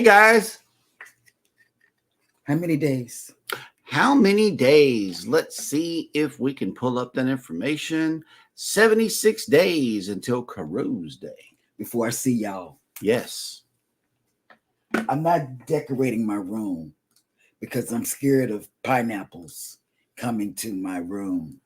Hey guys, How many days? how many days? Let's see if we can pull up that information. 76 days until Cruise Day. Before I see y'all, Yes. I'm not decorating my room because I'm scared of pineapples coming to my room.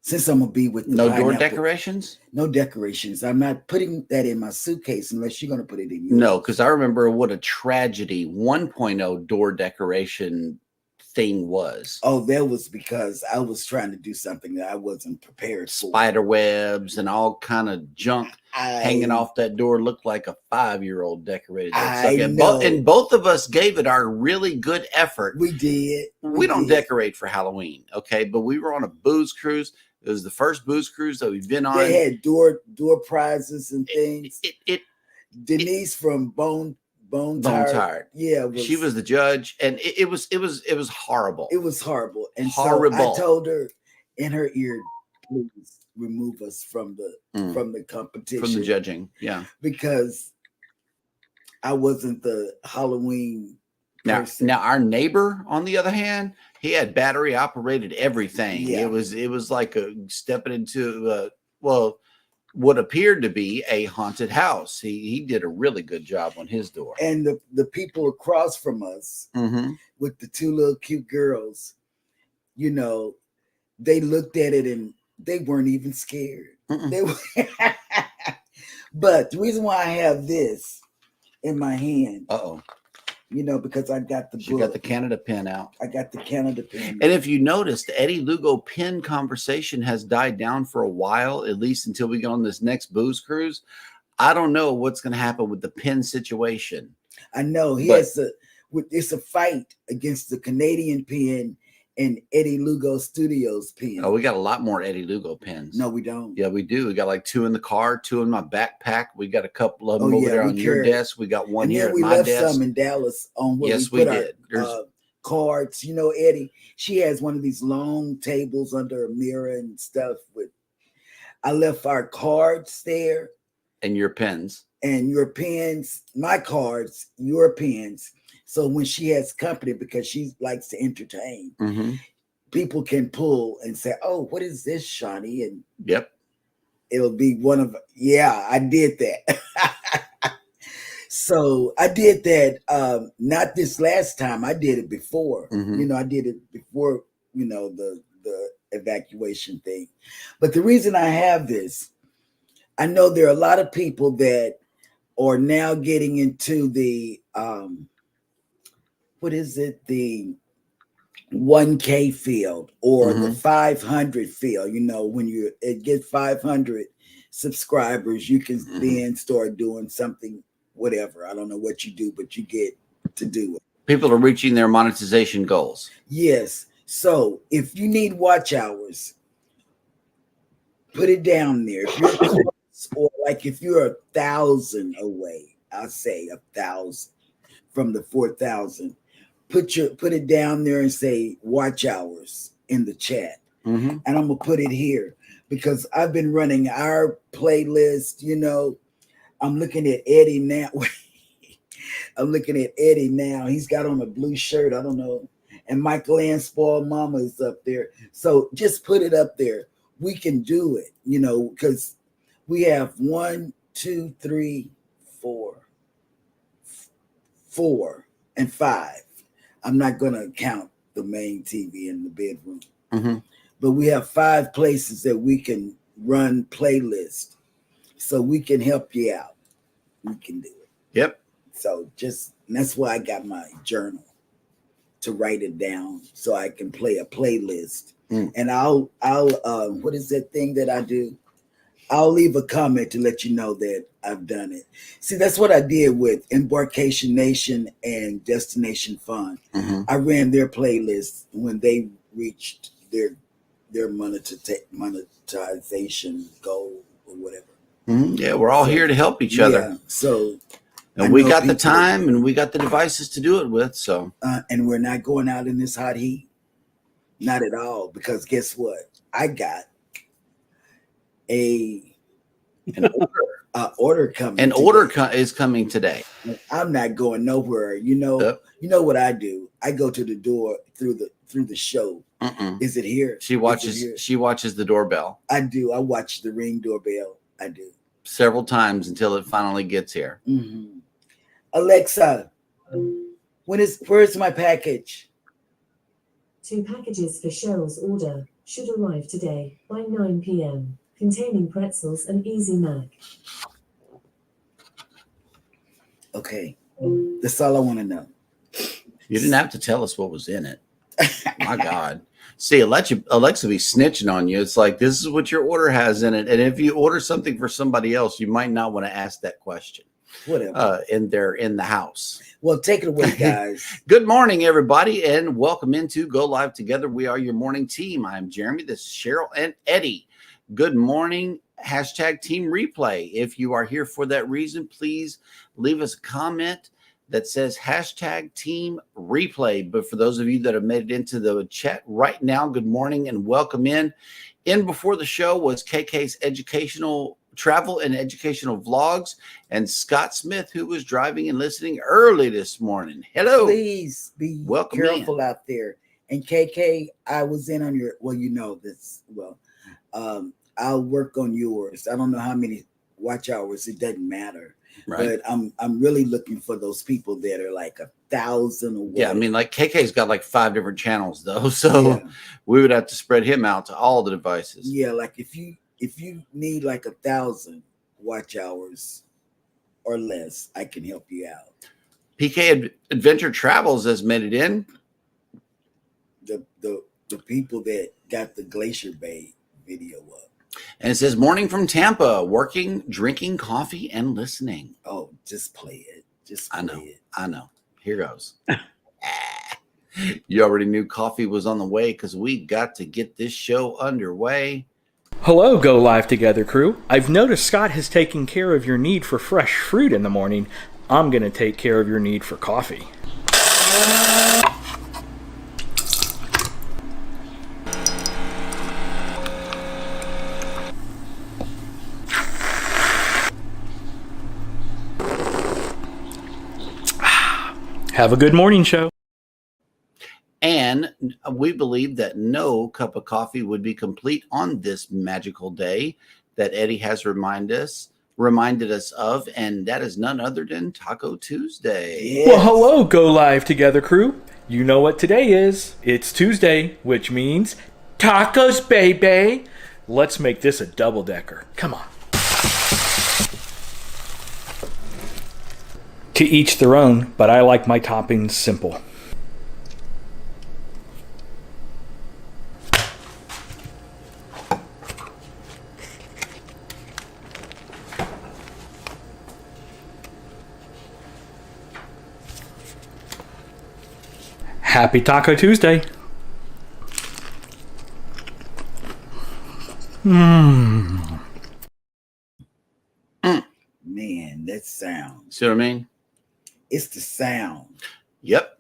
Since I'm gonna be with the No door pineapple, decorations? no decorations. I'm not putting that in my suitcase unless you're gonna put it in yours. No, because I remember what a tragedy 1.0 door decoration thing was. Oh, that was because I was trying to do something that I wasn't prepared for. Spider webs and all kind of junk hanging off that door looked like a 5-year-old decorated that sucker. And both of us gave it our really good effort. We did. We don't decorate for Halloween, okay? But we were on a booze cruise. It was the first booze cruise that we've been on. They had door prizes and things. Denise from Bone Tired. Yeah, she was the judge, and it was horrible. It was horrible, and horrible. So I told her in her ear, please remove us from the competition, from the judging. Yeah, because I wasn't the Halloween person. Now our neighbor, on the other hand, he had battery operated everything. Yeah. It was like stepping into what appeared to be a haunted house. He did a really good job on his door. And the people across from us with the two little cute girls, you know, they looked at it and they weren't even scared. They were But the reason why I have this in my hand, you know, because I got the book. You got the Canada pin out. I got the Canada pin. And if you noticed, the Eddie Lugo pin conversation has died down for a while, at least until we go on this next booze cruise. I don't know what's going to happen with the pin situation. I know it's a fight against the Canadian pin and Eddie Lugo Studios pin. Oh, we got a lot more Eddie Lugo pins. No, we don't. Yeah, we do. We got like 2 in the car, 2 in my backpack. We got a couple of them over there on your desk. We got one here at my desk. We left some in Dallas on where we did. Our cards. You know, Eddie, she has one of these long tables under a mirror and stuff. I left our cards there. And your pens. And your pens, my cards, your pens. So when she has company, because she likes to entertain, people can pull and say, "Oh, what is this, Shawnee?" And it'll be one of I did that. So I did that. Not this last time. I did it before. You know, I did it before. You know, the evacuation thing. But the reason I have this, I know there are a lot of people that are now getting into the what is it? The 1K field or the 500 field. You know, when you get 500 subscribers, you can then start doing something, whatever. I don't know what you do, but you get to do it. People are reaching their monetization goals. Yes. So if you need watch hours, put it down there. If you're close, or like if you're 1,000 away, I'll say 1,000 from the 4,000. Put it down there and say watch hours in the chat. And I'm gonna put it here because I've been running our playlist. You know, I'm looking at Eddie now. He's got on a blue shirt. I don't know. And Michael Ann Spoiled Mama is up there. So just put it up there. We can do it, you know, because we have 1, 2, 3, 4, and 5. I'm not going to count the main TV in the bedroom. But we have 5 places that we can run playlists. So we can help you out. We can do it. Yep. So that's why I got my journal to write it down so I can play a playlist. And I'll what is that thing that I do? I'll leave a comment to let you know that I've done it. See, that's what I did with Embarkation Nation and Destination Fun. I ran their playlists when they reached their monetization goal or whatever. Yeah, we're all here to help each other. So, and we got the time and we got the devices to do it with. So, and we're not going out in this hot heat. Not at all, because guess what? I got an order Order coming. An order is coming today. I'm not going nowhere. You know what I do? I go to the door through the show. Is it here? She watches the doorbell. I do. I watch the Ring doorbell. I do. Several times until it finally gets here. Mm-hmm. Alexa, where's my package? 2 packages for Cheryl's order should arrive today by 9 p.m. containing pretzels and Easy Mac. Okay, that's all I want to know. You didn't have to tell us what was in it. My God. See, Alexa be snitching on you. It's like, this is what your order has in it. And if you order something for somebody else, you might not want to ask that question. Whatever. In the house. Well, take it away, guys. Good morning, everybody, and welcome into Go Live Together. We are your morning team. I'm Jeremy. This is Cheryl and Eddie. Good morning. #team replay. If you are here for that reason, please leave us a comment that says #team replay. But for those of you that have made it into the chat right now, good morning and welcome in. In before the show was KK's educational travel and educational vlogs, and Scott Smith, who was driving and listening early this morning. Hello. Please be careful out there. And KK, I was in on your, well, you know this. Well, I'll work on yours. I don't know how many watch hours. It doesn't matter. Right. But I'm really looking for those people that are like 1,000 away. Yeah, I mean, like KK's got like 5 different channels though, so we would have to spread him out to all the devices. Yeah, like if you need like 1,000 watch hours or less, I can help you out. PK Adventure Travels has made it in. The people that got the Glacier Bay video up. And it says, morning from Tampa, working, drinking coffee, and listening. Oh, just play it. Just play it. I know. Here goes. You already knew coffee was on the way because we got to get this show underway. Hello, Go Live Together crew. I've noticed Scott has taken care of your need for fresh fruit in the morning. I'm going to take care of your need for coffee. Have a good morning show. And we believe that no cup of coffee would be complete on this magical day that Eddie has reminded us of, and that is none other than Taco Tuesday. Yes. Well, hello, Go Live Together crew. You know what today is. It's Tuesday, which means tacos, baby. Let's make this a double-decker. Come on. To each their own, but I like my toppings simple. Happy Taco Tuesday. Man, that sound. See what I mean? It's the sound. Yep.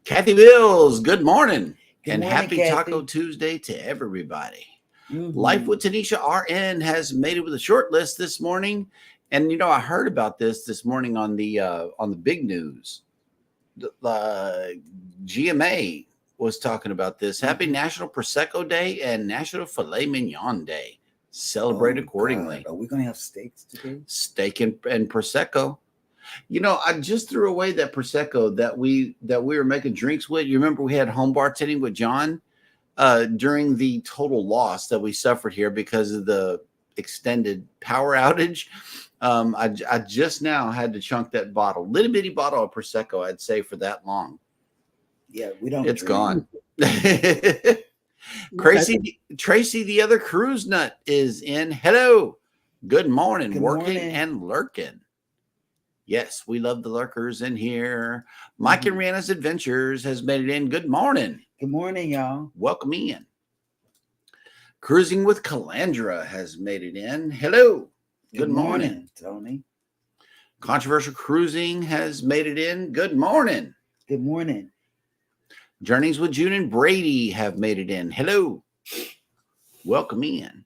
Kathy Bills, good morning. Good and morning, happy Kathy. Taco Tuesday to everybody. Mm-hmm. Life with Tanisha RN has made it with a short list this morning. And, you know, I heard about this morning on the big news. GMA was talking about this. Happy National Prosecco Day and National Filet Mignon Day. Celebrate accordingly. God. Are we going to have steaks today? Steak and Prosecco. You know, I just threw away that Prosecco that we were making drinks with. You remember we had home bartending with John during the total loss that we suffered here because of the extended power outage. I just now had to chunk that bottle, little bitty bottle of Prosecco, I'd say, for that long. Yeah, we don't. It's drink. gone. Tracy, the other cruise nut, is in. Hello. Good morning. Good Working morning. and lurking. Yes, we love the lurkers in here. Mike and Rihanna's Adventures has made it in. Good morning. Good morning, y'all. Welcome in. Cruising with Calandra has made it in. Hello. Good morning, Tony. Controversial Cruising has made it in. Good morning. Good morning. Journeys with June and Brady have made it in. Hello. Welcome in.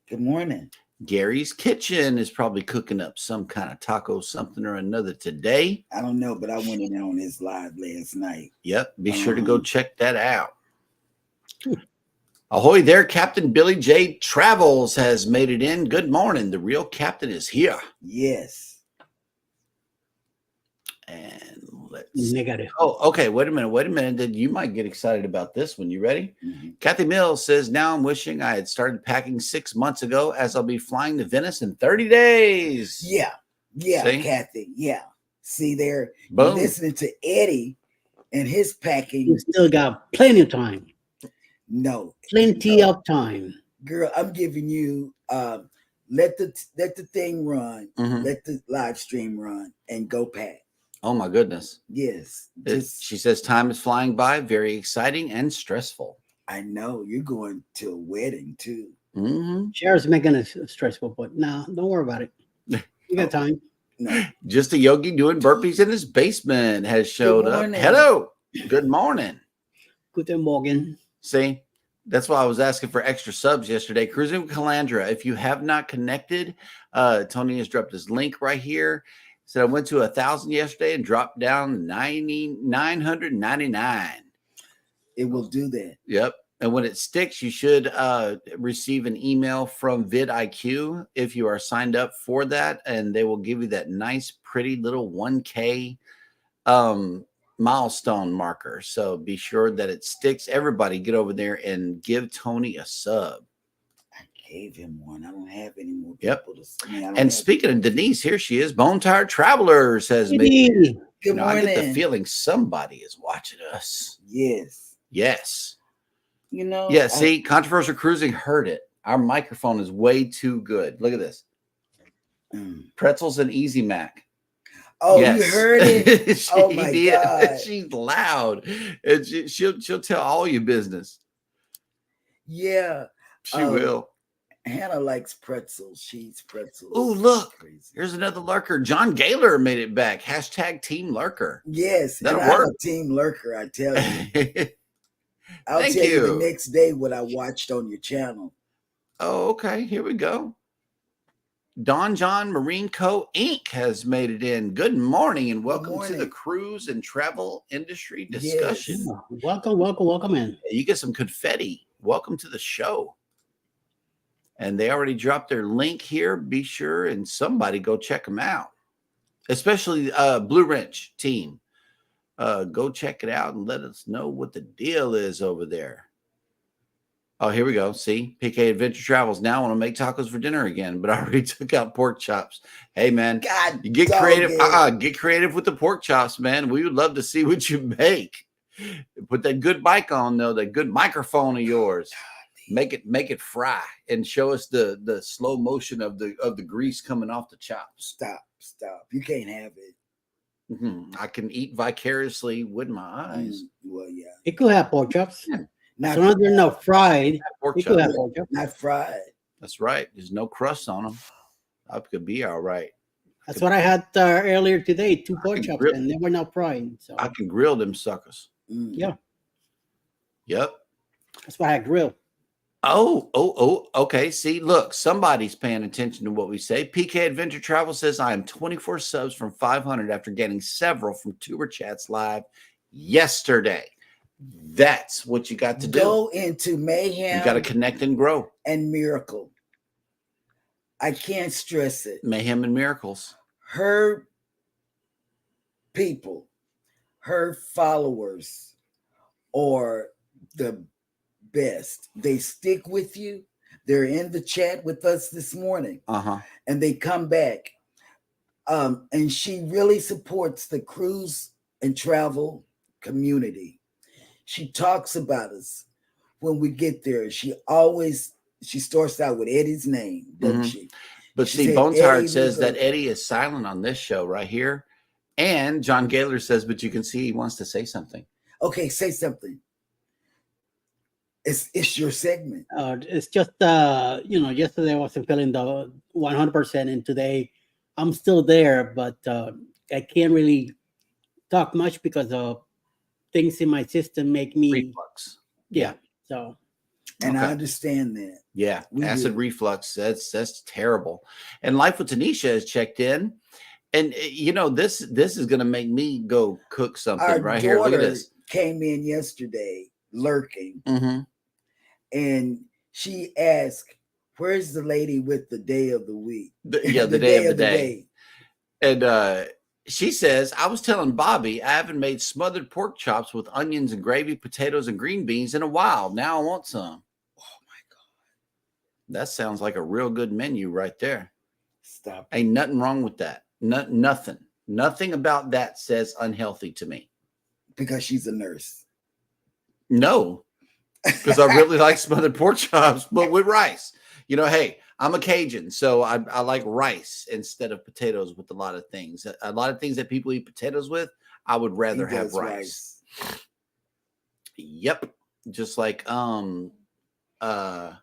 Good morning. Gary's Kitchen is probably cooking up some kind of taco, something or another today. I don't know, but I went in on his live last night. Yep. Be sure to go check that out. Ahoy there, Captain Billy J. Travels has made it in. Good morning. The real captain is here. Yes. And let's Negative. Oh, okay. Wait a minute. You might get excited about this one. You ready? Mhm. Kathy Mills says, now I'm wishing I had started packing 6 months ago, as I'll be flying to Venice in 30 days. Yeah. Yeah, See? Kathy. Yeah. See there, Boom. you're listening to Eddie and his packing. You still got plenty of time. No. Plenty of time. Girl, I'm giving you let the thing run, Mhm. let the live stream run, and go pack. Oh my goodness. Yes. She says time is flying by, very exciting and stressful. I know you're going to a wedding too. Mm-hmm. Cher's making it stressful, but no, don't worry about it. You got time. No. Just a yogi doing burpees in his basement has showed up. morning. Hello. Good morning. Guten Morgen. See, that's why I was asking for extra subs yesterday. Cruising with Calandra. If you have not connected, Tony has dropped his link right here. Said I went to 1,000 yesterday and dropped down 999. It will do that. Yep. And when it sticks, you should receive an email from vidIQ if you are signed up for that, and they will give you that nice, pretty little 1K milestone marker. So be sure that it sticks. Everybody get over there and give Tony a sub. I gave him one. I don't have any more Yep. people to see. And speaking of Denise, here she is. Bone Tired Travelers has made. Good I morning. get the feeling somebody is watching us. Yes. Yes. You know. Yeah. See, Controversial Cruising heard it. Our microphone is way too good. Look at this. Pretzels and Easy Mac. Oh, Yes. you heard it? She Oh my did. God. She's loud. And she'll tell all your business. Yeah. She will. Hannah likes pretzels. She eats pretzels. Oh, look. Crazy. Here's another lurker. John Gaylor made it back. # Team Lurker. Yes. That'll and I'm work. a team lurker, I tell you. I'll Thank tell you you. the next day what I watched on your channel. Oh, okay. Here we go. Don John Marine Co. Inc. has made it in. Good morning and welcome to the morning. cruise and travel industry discussion. Yeah. Welcome in. You get some confetti. Welcome to the show. And they already dropped their link here. Be sure and somebody go check them out, especially Blue Wrench team. Go check it out and let us know what the deal is over there. Oh, here we go. See, PK Adventure Travels now want to make tacos for dinner again, but I already took out pork chops. Hey, man, God, you get dog creative. it. Get creative with the pork chops, man. We would love to see what you make. Put that good mic on, though. That good microphone of yours. Make it fry and show us the slow motion of the grease coming off the chops. Stop. You can't have it. I can eat vicariously with my eyes. Well, yeah. It could have pork chops. Not, As long as they're not fried, Pork it could chops. have pork chops. not fried. That's right. There's no crust on them. I could be all right. That's what I had earlier today. 2 pork can chops, grill- and they were not fried. So I can grill them suckers. yeah, Yep. that's why I grilled. Oh, okay. See, look, somebody's paying attention to what we say. PK Adventure Travel says, I am 24 subs from 500 after getting several from Tuber Chats Live yesterday. That's what you got to do. Go into mayhem. You got to connect and grow. and miracle. I can't stress it. Mayhem and miracles. Her people, her followers are the best. They stick with you. They're in the chat with us this morning, and they come back. And she really supports the cruise and travel community. She talks about us when we get there. She starts out with Eddie's name, doesn't she? But She see, said, Bone Tired Eddie says Lugo. that Eddie is silent on this show right here. And John Gaylor says, but you can see he wants to say something. Okay, say something. It's your segment. It's just yesterday I wasn't feeling the 100%, and today I'm still there, but I can't really talk much because things in my system make me Reflux. yeah. So And Okay. I understand that. Yeah, We acid do. reflux. That's terrible. And Life with Tanisha has checked in, and this is going to make me go cook something Our right here. Look at daughter this. came in yesterday lurking, Mm-hmm. and she asked, "Where's the lady with the day of the week?" Yeah, the day of the day. And she says, I was telling Bobby I haven't made smothered pork chops with onions and gravy, potatoes, and green beans in a while. Now I want some. Oh my God! That sounds like a real good menu right there. Stop. Ain't nothing wrong with that. Nothing. Nothing about that says unhealthy to me. Because she's a nurse. No, because I really like smothered pork chops, but with rice. Hey, I'm a Cajun, so I like rice instead of potatoes with a lot of things. A lot of things that people eat potatoes with, I would rather He have does rice. Yep. Just like I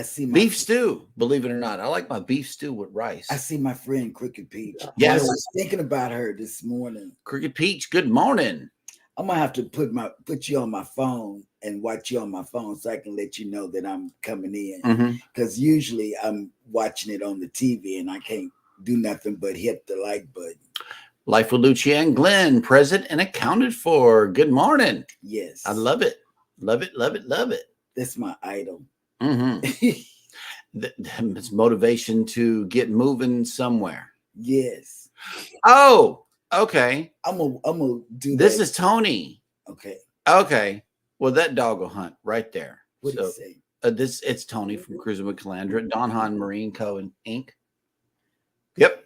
see beef stew, believe it or not. I like my beef stew with rice. I see my friend Crooked Peach. Yes. I was thinking about her this morning. Crooked Peach, good morning. I'm gonna have to put you on my phone and watch you on my phone so I can let you know that I'm coming in. Because usually I'm watching it on the TV and I can't do nothing but hit the like button. Life with Lucia and Glenn, present and accounted for. Good morning. Yes. I love it. Love it, love it, love it. That's my idol. It's motivation to get moving somewhere. Yes. Oh, okay. I'm gonna do this that. Is Tony. Okay. Well, that dog will hunt right there. What do you say? It's Tony from Cruising with Calandra, Don Hahn Marine Co. and Inc. Yep.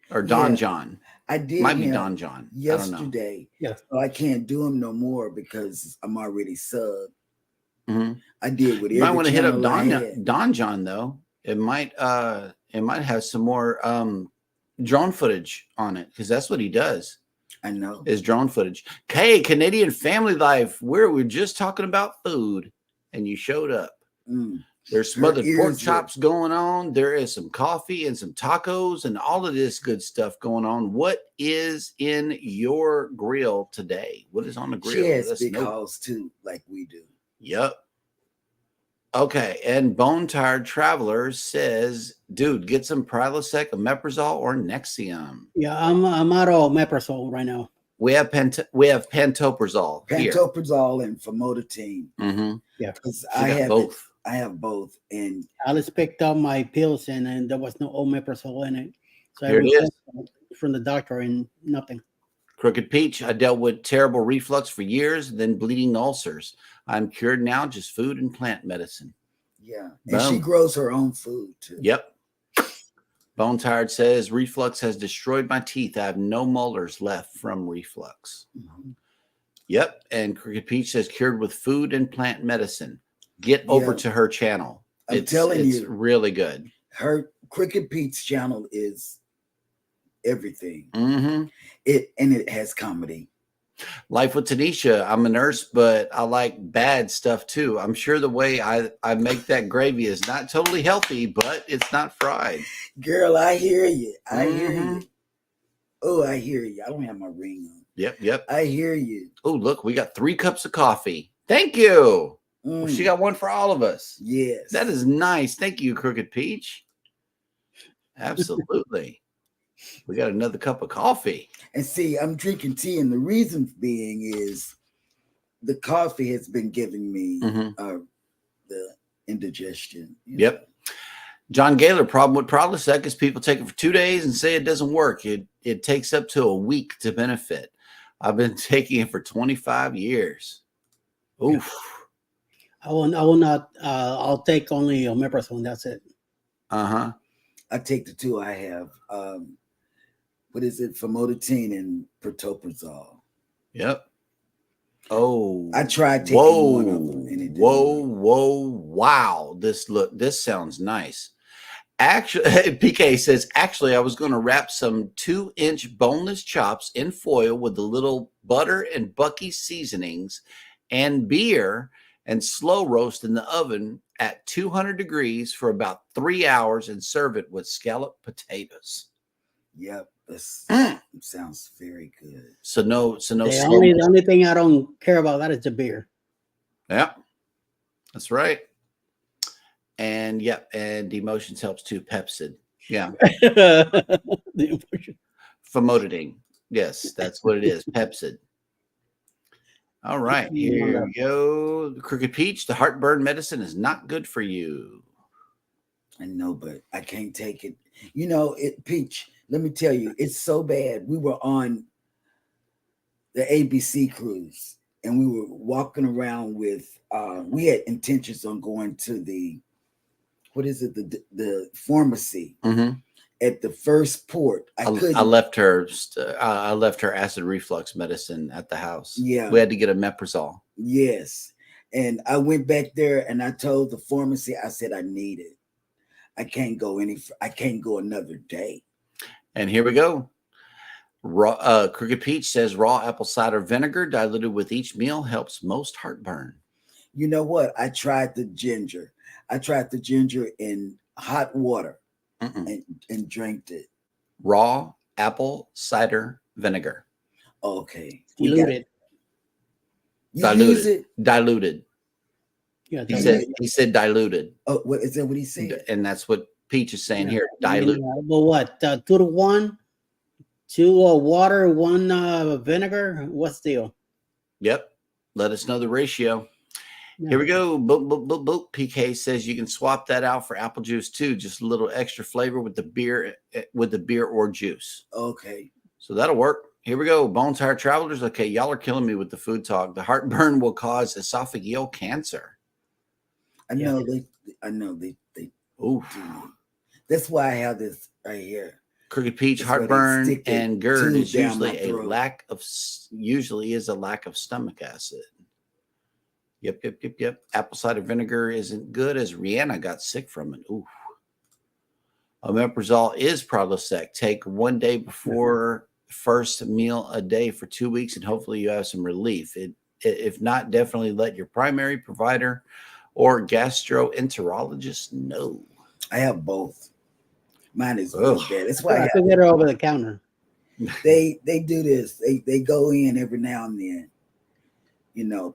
Or Don John. I did. Might be Don John. Yesterday. Yes. So I can't do him no more because I'm already subbed. Mm-hmm. I did with you might want to hit up Don Don John though. It might have some more drone footage on it because that's what he does. I know. Is drone footage. Okay, Canadian Family Life. We're just talking about food, and you showed up. There's smothered pork chops going on. There is some coffee and some tacos and all of this good stuff going on. What is in your grill today? What is on the grill? She has big house too, like we do. Yep. Okay, and Bone Tired Traveler says, dude, get some Prilosec, omeprazole, or Nexium. Yeah, I'm out of omeprazole right now. We have pantoprazole. Pantoprazole and famotidine. Yeah, because I have both. I have both, and Alice picked up my pills and there was no omeprazole in it. So here it is from the doctor and nothing. Crooked Peach. I dealt with terrible reflux for years, then bleeding ulcers. I'm cured now, just food and plant medicine. Yeah. And she grows her own food too. Yep. Bone Tired says, reflux has destroyed my teeth. I have no molars left from reflux. Yep. And Crooked Peach says, cured with food and plant medicine. Get over to her channel. I'm telling you, it's really good. Her Crooked Peach channel is everything. It has comedy. Life with Tanisha. I'm a nurse, but I like bad stuff too. I'm sure the way I make that gravy is not totally healthy, but it's not fried. Girl, I hear you. I hear you. Oh, I hear you. I don't have my ring on. Yep. I hear you. Oh, look, we got 3 cups of coffee. Thank you. Well, she got one for all of us. Yes. That is nice. Thank you, Crooked Peach. Absolutely. We got another cup of coffee. And see, I'm drinking tea, and the reason being is the coffee has been giving me the indigestion. Yep. John Gaylor, problem with Prilosec is people take it for 2 days and say it doesn't work. It takes up to a week to benefit. I've been taking it for 25 years. Oof. I will not. I'll take only omeprazole. That's it. I take the 2 I have. What is it? Famotidine and pantoprazole. Yep. Oh. I tried taking one of them. And it didn't work. Wow. This sounds nice. Actually, PK says, actually, I was going to wrap some 2-inch boneless chops in foil with a little butter and Bucky seasonings and beer and slow roast in the oven at 200 degrees for about 3 hours and serve it with scalloped potatoes. Yep. This sounds very good. So no. The only thing I don't care about that is the beer. Yeah. That's right. And and emotions helps too. Pepsid. Yeah. Famotidine. Yes, that's what it is. Pepsid. All right, here we go. The Crooked Peach, the heartburn medicine is not good for you. I know, but I can't take it. You know, Peach, let me tell you, it's so bad. We were on the ABC cruise and we were walking around with, we had intentions on going to the pharmacy. Mm-hmm. At the first port. I left her acid reflux medicine at the house. Yeah. We had to get a Meprazole. Yes. And I went back there and I told the pharmacy, I said, I need it. I can't go another day. And here we go. Crooked Peach says raw apple cider vinegar diluted with each meal helps most heartburn. You know what? I tried the ginger. In hot water and drank it. Raw apple cider vinegar. Okay. Diluted. Diluted. Yeah, he said diluted. Oh, what is that? What he said? And that's what Peach is saying here. Diluted. Well, what? 2 to 1, 2 water, 1 vinegar. What's the deal? Yep. Let us know the ratio. Yeah. Here we go. Boop. PK says you can swap that out for apple juice too. Just a little extra flavor with the beer or juice. Okay. So that'll work. Here we go. Bone Tired Travelers. Okay, y'all are killing me with the food talk. The heartburn will cause esophageal cancer. I know they. Ooh. That's why I have this right here. Crooked Peach, heartburn, and GERD is usually a lack of stomach acid. Yep. Apple cider vinegar isn't good, as Rihanna got sick from it. Ooh. Omeprazole is Prilosec. Take 1 day before first meal a day for 2 weeks, and hopefully you have some relief. If not, definitely let your primary provider or gastroenterologist know. I have both. Mine is really bad. That's why I can get her over the counter. They do this. They go in every now and then,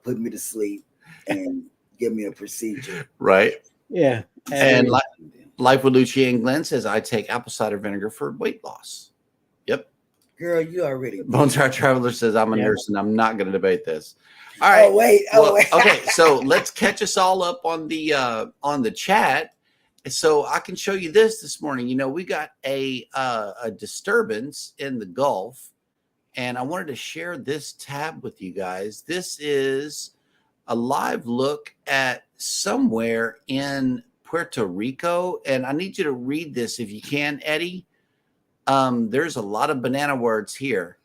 put me to sleep and give me a procedure. Right. Yeah. And Life with Lucia and Glenn says, I take apple cider vinegar for weight loss. Yep. Girl, you already. Bone Tired Traveler says, I'm a nurse and I'm not going to debate this. All right. Wait. Okay. So let's catch us all up on the chat. So I can show you this morning. We got a disturbance in the Gulf, and I wanted to share this tab with you guys. This is a live look at somewhere in Puerto Rico, and I need you to read this if you can, Eddie. There's a lot of banana words here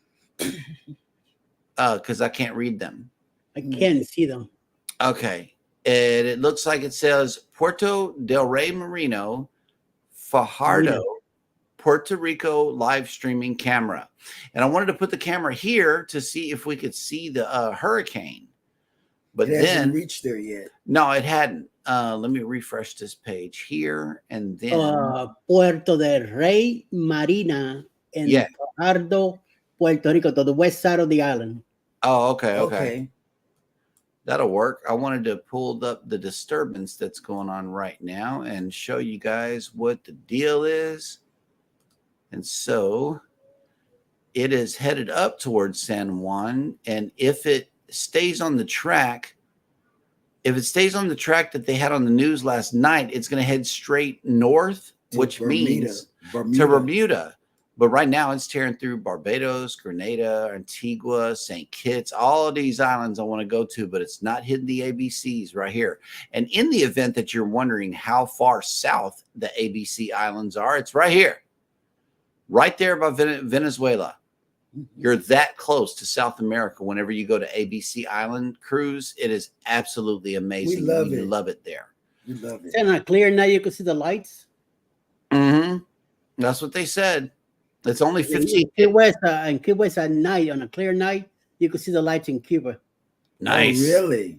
because I can't read them. I can't see them. Okay. And it looks like it says Puerto del Rey Marino, Fajardo, Puerto Rico live streaming camera. And I wanted to put the camera here to see if we could see the hurricane. But it hasn't reached there yet. No, it hadn't. Let me refresh this page here. And then Puerto del Rey Marina and Fajardo, Puerto Rico, to the west side of the island. Oh, okay. That'll work. I wanted to pull up the disturbance that's going on right now and show you guys what the deal is. And so it is headed up towards San Juan. And if it stays on the track, that they had on the news last night, it's going to head straight north, which means to Bermuda. But right now it's tearing through Barbados, Grenada, Antigua, St. Kitts, all of these islands I want to go to, but it's not hitting the ABCs right here. And in the event that you're wondering how far south the ABC islands are, it's right here, right there by Venezuela. You're that close to South America whenever you go to ABC Island cruise. It is absolutely amazing. We love it there. We love it. And on a clear night, you can see the lights. Mm-hmm. That's what they said. It's only 15. In Key West at night, on a clear night, you can see the lights in Cuba. Nice. Oh, really?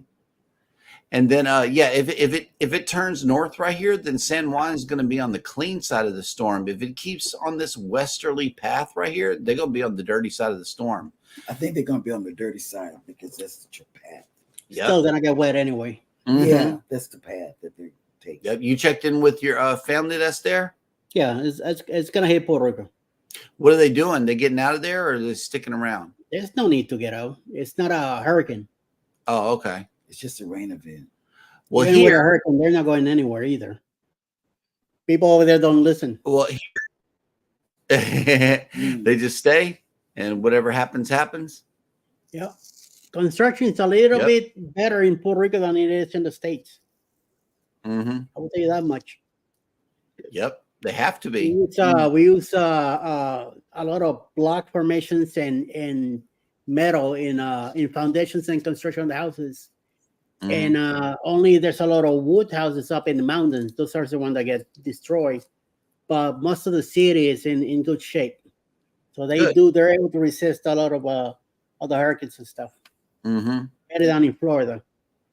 And then, if it turns north right here, then San Juan is going to be on the clean side of the storm. If it keeps on this westerly path right here, they're going to be on the dirty side of the storm. I think they're going to be on the dirty side because that's the path. Yep. Still going to get wet anyway. Yeah, that's the path that they're taking. Yep. You checked in with your family that's there? Yeah, it's gonna hit Puerto Rico. What are they doing? They getting out of there, or are they sticking around? There's no need to get out. It's not a hurricane. Oh, okay. It's just a rain event. Well, Even with a here, hurricane, they're not going anywhere either. People over there don't listen. well, they just stay, and whatever happens, happens. Yeah. Construction is a little Yep. bit better in Puerto Rico than it is in the States. Mm-hmm. I will tell you that much. Yep. They have to We be. use a lot of block formations and metal in foundations and construction of the houses. Mhm. And only there's a lot of wood houses up in the mountains. Those are the ones that get destroyed. But most of the city is in good shape. So they're able to resist a lot of the hurricanes and stuff. Mm-hmm. Better down in Florida.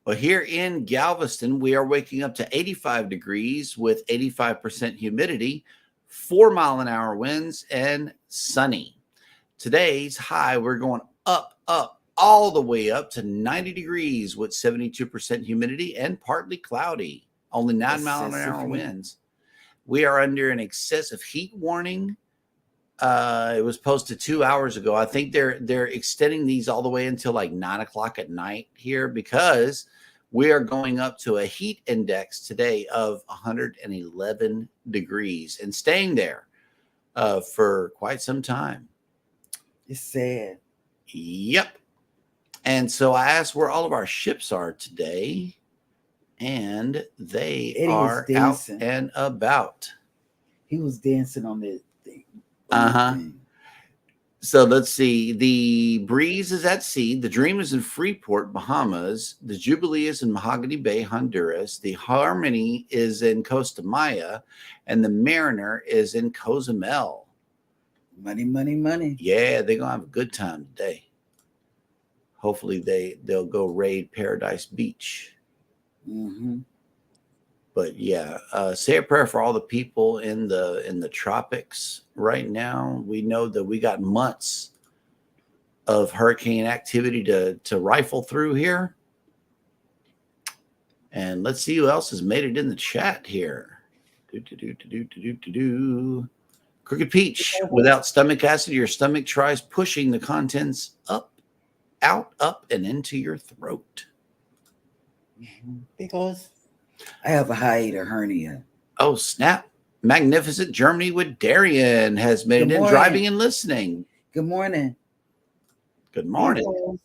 Well, here in Galveston, we are waking up to 85 degrees with 85% humidity, 4-mile-an-hour winds, and sunny. Today's high, we're going up, all the way up to 90 degrees with 72% humidity and partly cloudy, only 9-mile-an-hour winds. We are under an excessive heat warning. It was posted 2 hours ago. I think they're extending these all the way until like 9 o'clock at night here because we are going up to a heat index today of 111 degrees and staying there for quite some time. It's sad. Yep. And so I asked where all of our ships are today, and they Eddie was are out dancing. and about. He was dancing on that thing. So let's see. The Breeze is at sea. The Dream is in Freeport, Bahamas. The Jubilee is in Mahogany Bay, Honduras. The Harmony is in Costa Maya. And the Mariner is in Cozumel. Money, money, money. Yeah, they're going to have a good time today. Hopefully they'll go raid Paradise Beach. Mm-hmm. But yeah, say a prayer for all the people in the tropics right now. We know that we got months of hurricane activity to rifle through here. And let's see who else has made it in the chat here. Crooked Peach. Without stomach acid, your stomach tries pushing the contents up, out, up, and into your throat. Because I have a hiatal hernia. Oh, snap. Magnificent Germany with Darian has made it in driving and listening. Good morning. Good morning.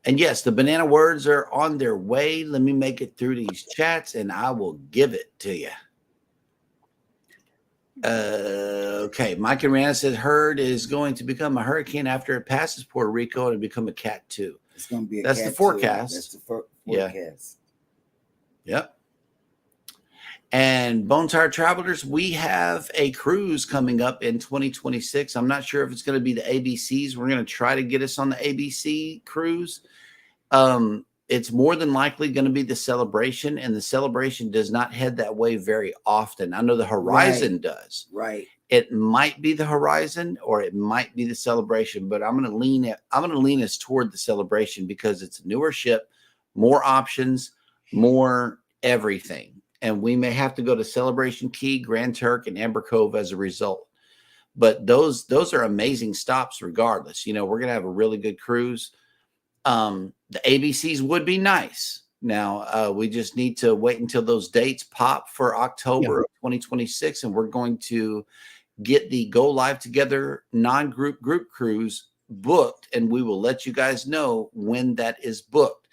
And yes, the banana words are on their way. Let me make it through these chats and I will give it to you. Okay. Mike and Rana says herd is going to become a hurricane after it passes Puerto Rico and become a cat 2. It's going to be a That's cat the forecast. That's the forecast. Yeah. Yep. And Bone Tired Travelers, we have a cruise coming up in 2026. I'm not sure if it's going to be the ABCs. We're going to try to get us on the ABC cruise. It's more than likely going to be the Celebration, and the Celebration does not head that way very often. I know the Horizon does. Right. It might be the Horizon or it might be the Celebration, but I'm going to lean us toward the Celebration because it's a newer ship, more options, more everything. And we may have to go to Celebration Key, Grand Turk, and Amber Cove as a result. But those are amazing stops regardless. You know, we're going to have a really good cruise. The ABCs would be nice. Now, we just need to wait until those dates pop for October of 2026. And we're going to get the Go Live Together non-group group cruise booked. And we will let you guys know when that is booked.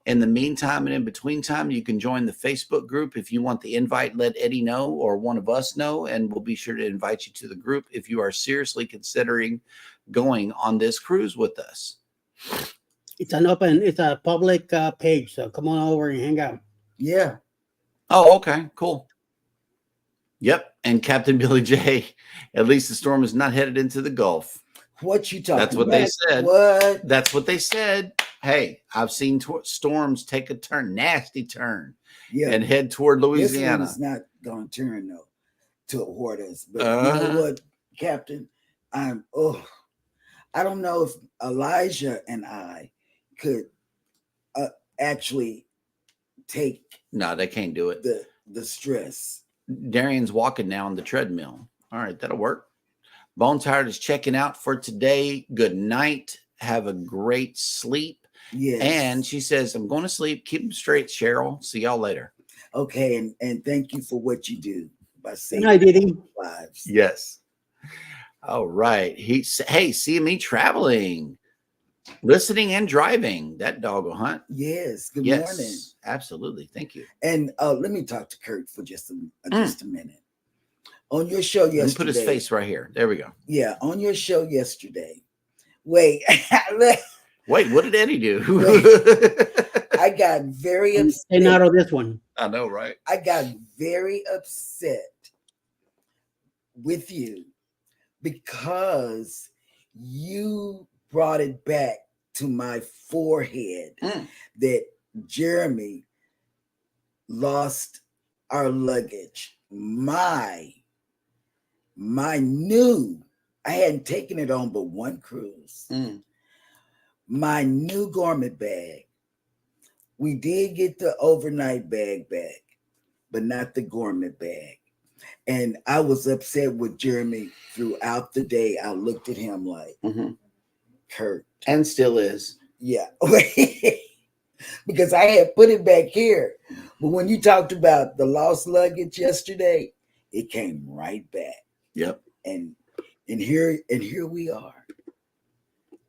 In the meantime and in between time, you can join the Facebook group. If you want the invite, let Eddie know or one of us know, and we'll be sure to invite you to the group if you are seriously considering going on this cruise with us. it's a public page, so come on over and hang out. Yeah. Oh, okay, cool. Yep, and Captain Billy J, at least the storm is not headed into the Gulf. What you talking That's what about? they said. What? That's what they said. Hey, I've seen storms take a turn, nasty turn, and head toward Louisiana. This one is not going to turn though toward us. But you know what, Captain? I don't know if Elijah and I could actually take No, they can't do it. the stress. Darian's walking now on the treadmill. All right, that'll work. Bone Tired is checking out for today. Good night. Have a great sleep. Yes. And she says, I'm going to sleep. Keep them straight, Cheryl. See y'all later. Okay, and thank you for what you do by saving I did it. lives. Yes. All right. Hey, CME traveling, listening and driving. That dog will hunt. Yes. Good Yes, morning. absolutely. Thank you. And let me talk to Kurt for just a minute. On your show yesterday. Let me put his face right here. There we go. Yeah, on your show yesterday. Wait. Wait, what did Eddie do? I got very upset. Stay out of this one. I know, right? I got very upset with you because you brought it back to my forehead that Jeremy lost our luggage. My new, I hadn't taken it on but one cruise. My new garment bag. We did get the overnight bag back, but not the garment bag. And I was upset with Jeremy throughout the day. I looked at him like, Kurt. And still is. Yeah. Because I had put it back here. But when you talked about the lost luggage yesterday, it came right back. Yep. And here we are.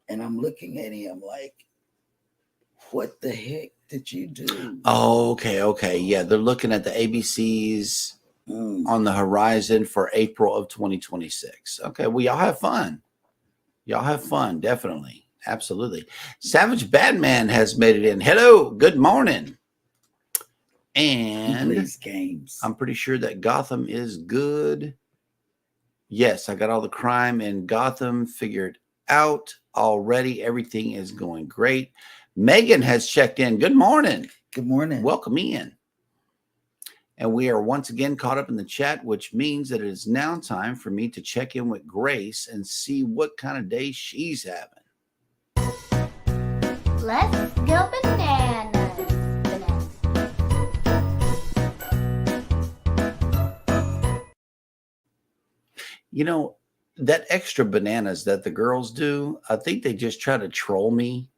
And I'm looking at him like, what the heck did you do? Oh, okay. Yeah, they're looking at the ABCs on the horizon for April of 2026. Okay, well, y'all have fun. Y'all have fun, definitely. Absolutely. Savage Batman has made it in. Hello, good morning. And plays games. I'm pretty sure that Gotham is good. Yes, I got all the crime in Gotham figured out already. Everything is going great. Megan has checked in. Good morning. Good morning. Welcome in. And we are once again caught up in the chat, which means that it is now time for me to check in with Grace and see what kind of day she's having. Let's go bananas. You know, that extra bananas that the girls do, I think they just try to troll me.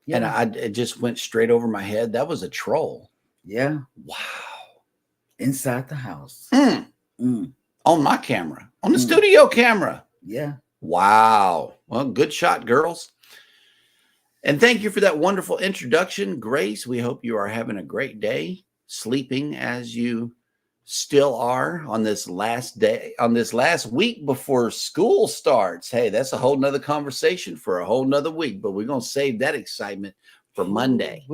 Yeah. And it just went straight over my head. That was a troll. Yeah. Wow. Inside the house. On my camera. On the studio camera. Yeah. Wow. Well, good shot, girls. And thank you for that wonderful introduction, Grace. We hope you are having a great day, sleeping as you still are on this last day, on this last week before school starts. Hey, that's a whole nother conversation for a whole nother week, but we're going to save that excitement for Monday.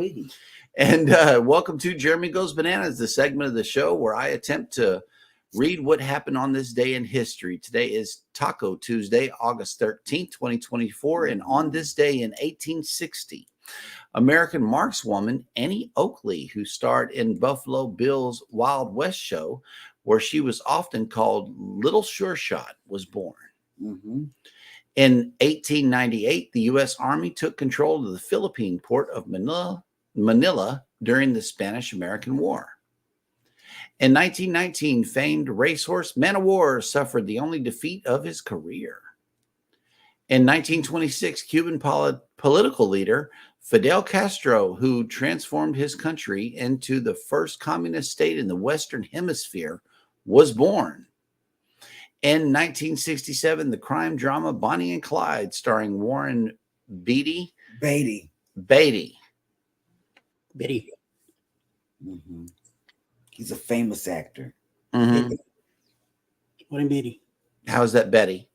And welcome to Jeremy Goes Bananas, the segment of the show where I attempt to read what happened on this day in history. Today is Taco Tuesday, August 13th, 2024. And on this day in 1860, American markswoman Annie Oakley, who starred in Buffalo Bill's Wild West show, where she was often called Little Sure Shot, was born. In 1898, the U.S. Army took control of the Philippine port of Manila during the Spanish-American War. In 1919, famed racehorse Man o' War suffered the only defeat of his career. In 1926, Cuban political leader Fidel Castro, who transformed his country into the first communist state in the Western Hemisphere, was born. In 1967, the crime drama Bonnie and Clyde, starring Warren Beatty. He's a famous actor. Warren Beatty. How's that, Betty?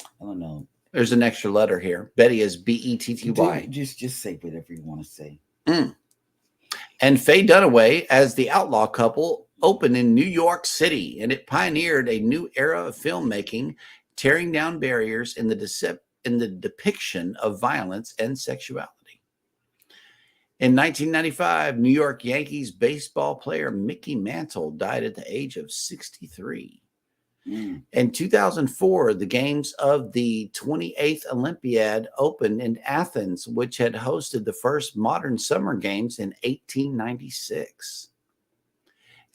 I don't know. There's an extra letter here. Betty is Betty. Just say whatever you want to say. And Faye Dunaway as the outlaw couple opened in New York City, and it pioneered a new era of filmmaking, tearing down barriers in the depiction of violence and sexuality. In 1995, New York Yankees baseball player Mickey Mantle died at the age of 63. In 2004, the games of the 28th Olympiad opened in Athens, which had hosted the first modern summer games in 1896.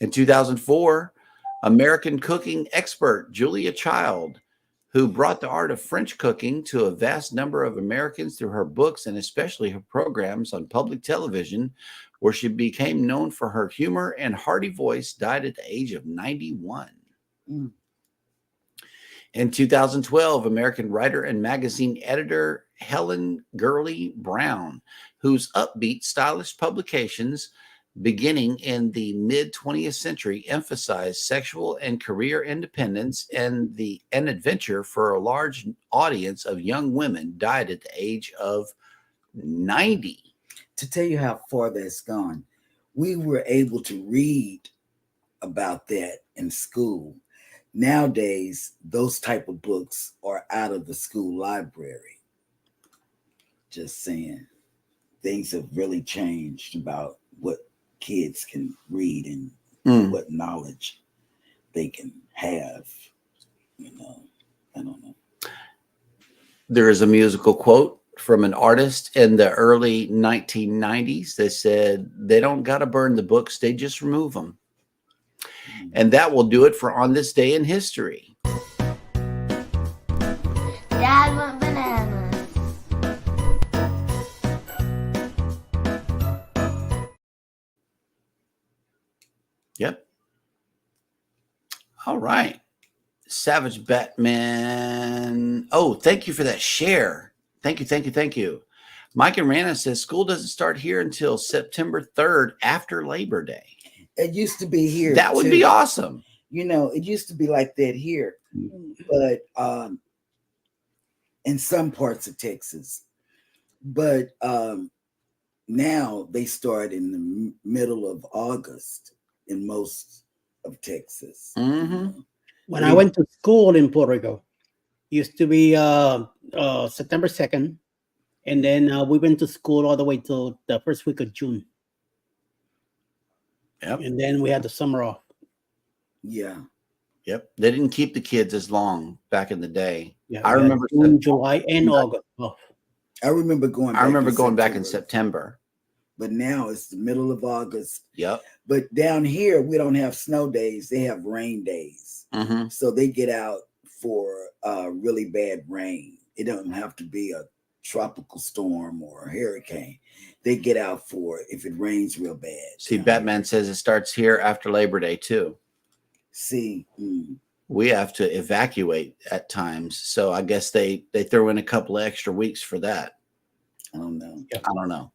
In 2004, American cooking expert Julia Child, who brought the art of French cooking to a vast number of Americans through her books and especially her programs on public television, where she became known for her humor and hearty voice, died at the age of 91. In 2012, American writer and magazine editor Helen Gurley Brown, whose upbeat, stylish publications beginning in the mid-20th century emphasized sexual and career independence and adventure for a large audience of young women, died at the age of 90. To tell you how far that's gone, we were able to read about that in school. Nowadays, those type of books are out of the school library. Just saying, things have really changed about what kids can read and what knowledge they can have. You know, I don't know. There is a musical quote from an artist in the early 1990s that said, "They don't got to burn the books, they just remove them." And that will do it for On This Day in History. Dad went bananas. Yep. All right. Savage Batman. Oh, thank you for that share. Thank you. Mike and Rana says school doesn't start here until September 3rd after Labor Day. It used to be here. That would be awesome. You know, it used to be like that here, but in some parts of Texas. But now they start in the middle of August in most of Texas. When I went to school in Puerto Rico, it used to be September 2nd, and then we went to school all the way till the first week of June. Yep. And then we had the summer off. Yeah. Yep. They didn't keep the kids as long back in the day. Yeah, I remember June, July, and August. Oh. I remember going back in September. But now it's the middle of August. Yep. But down here, we don't have snow days. They have rain days. So they get out for really bad rain. It doesn't have to be a tropical storm or a hurricane. They get out for if it rains real bad. See, Batman says it starts here after Labor Day too. See, we have to evacuate at times, so I guess they throw in a couple of extra weeks for that. I don't know. I don't know.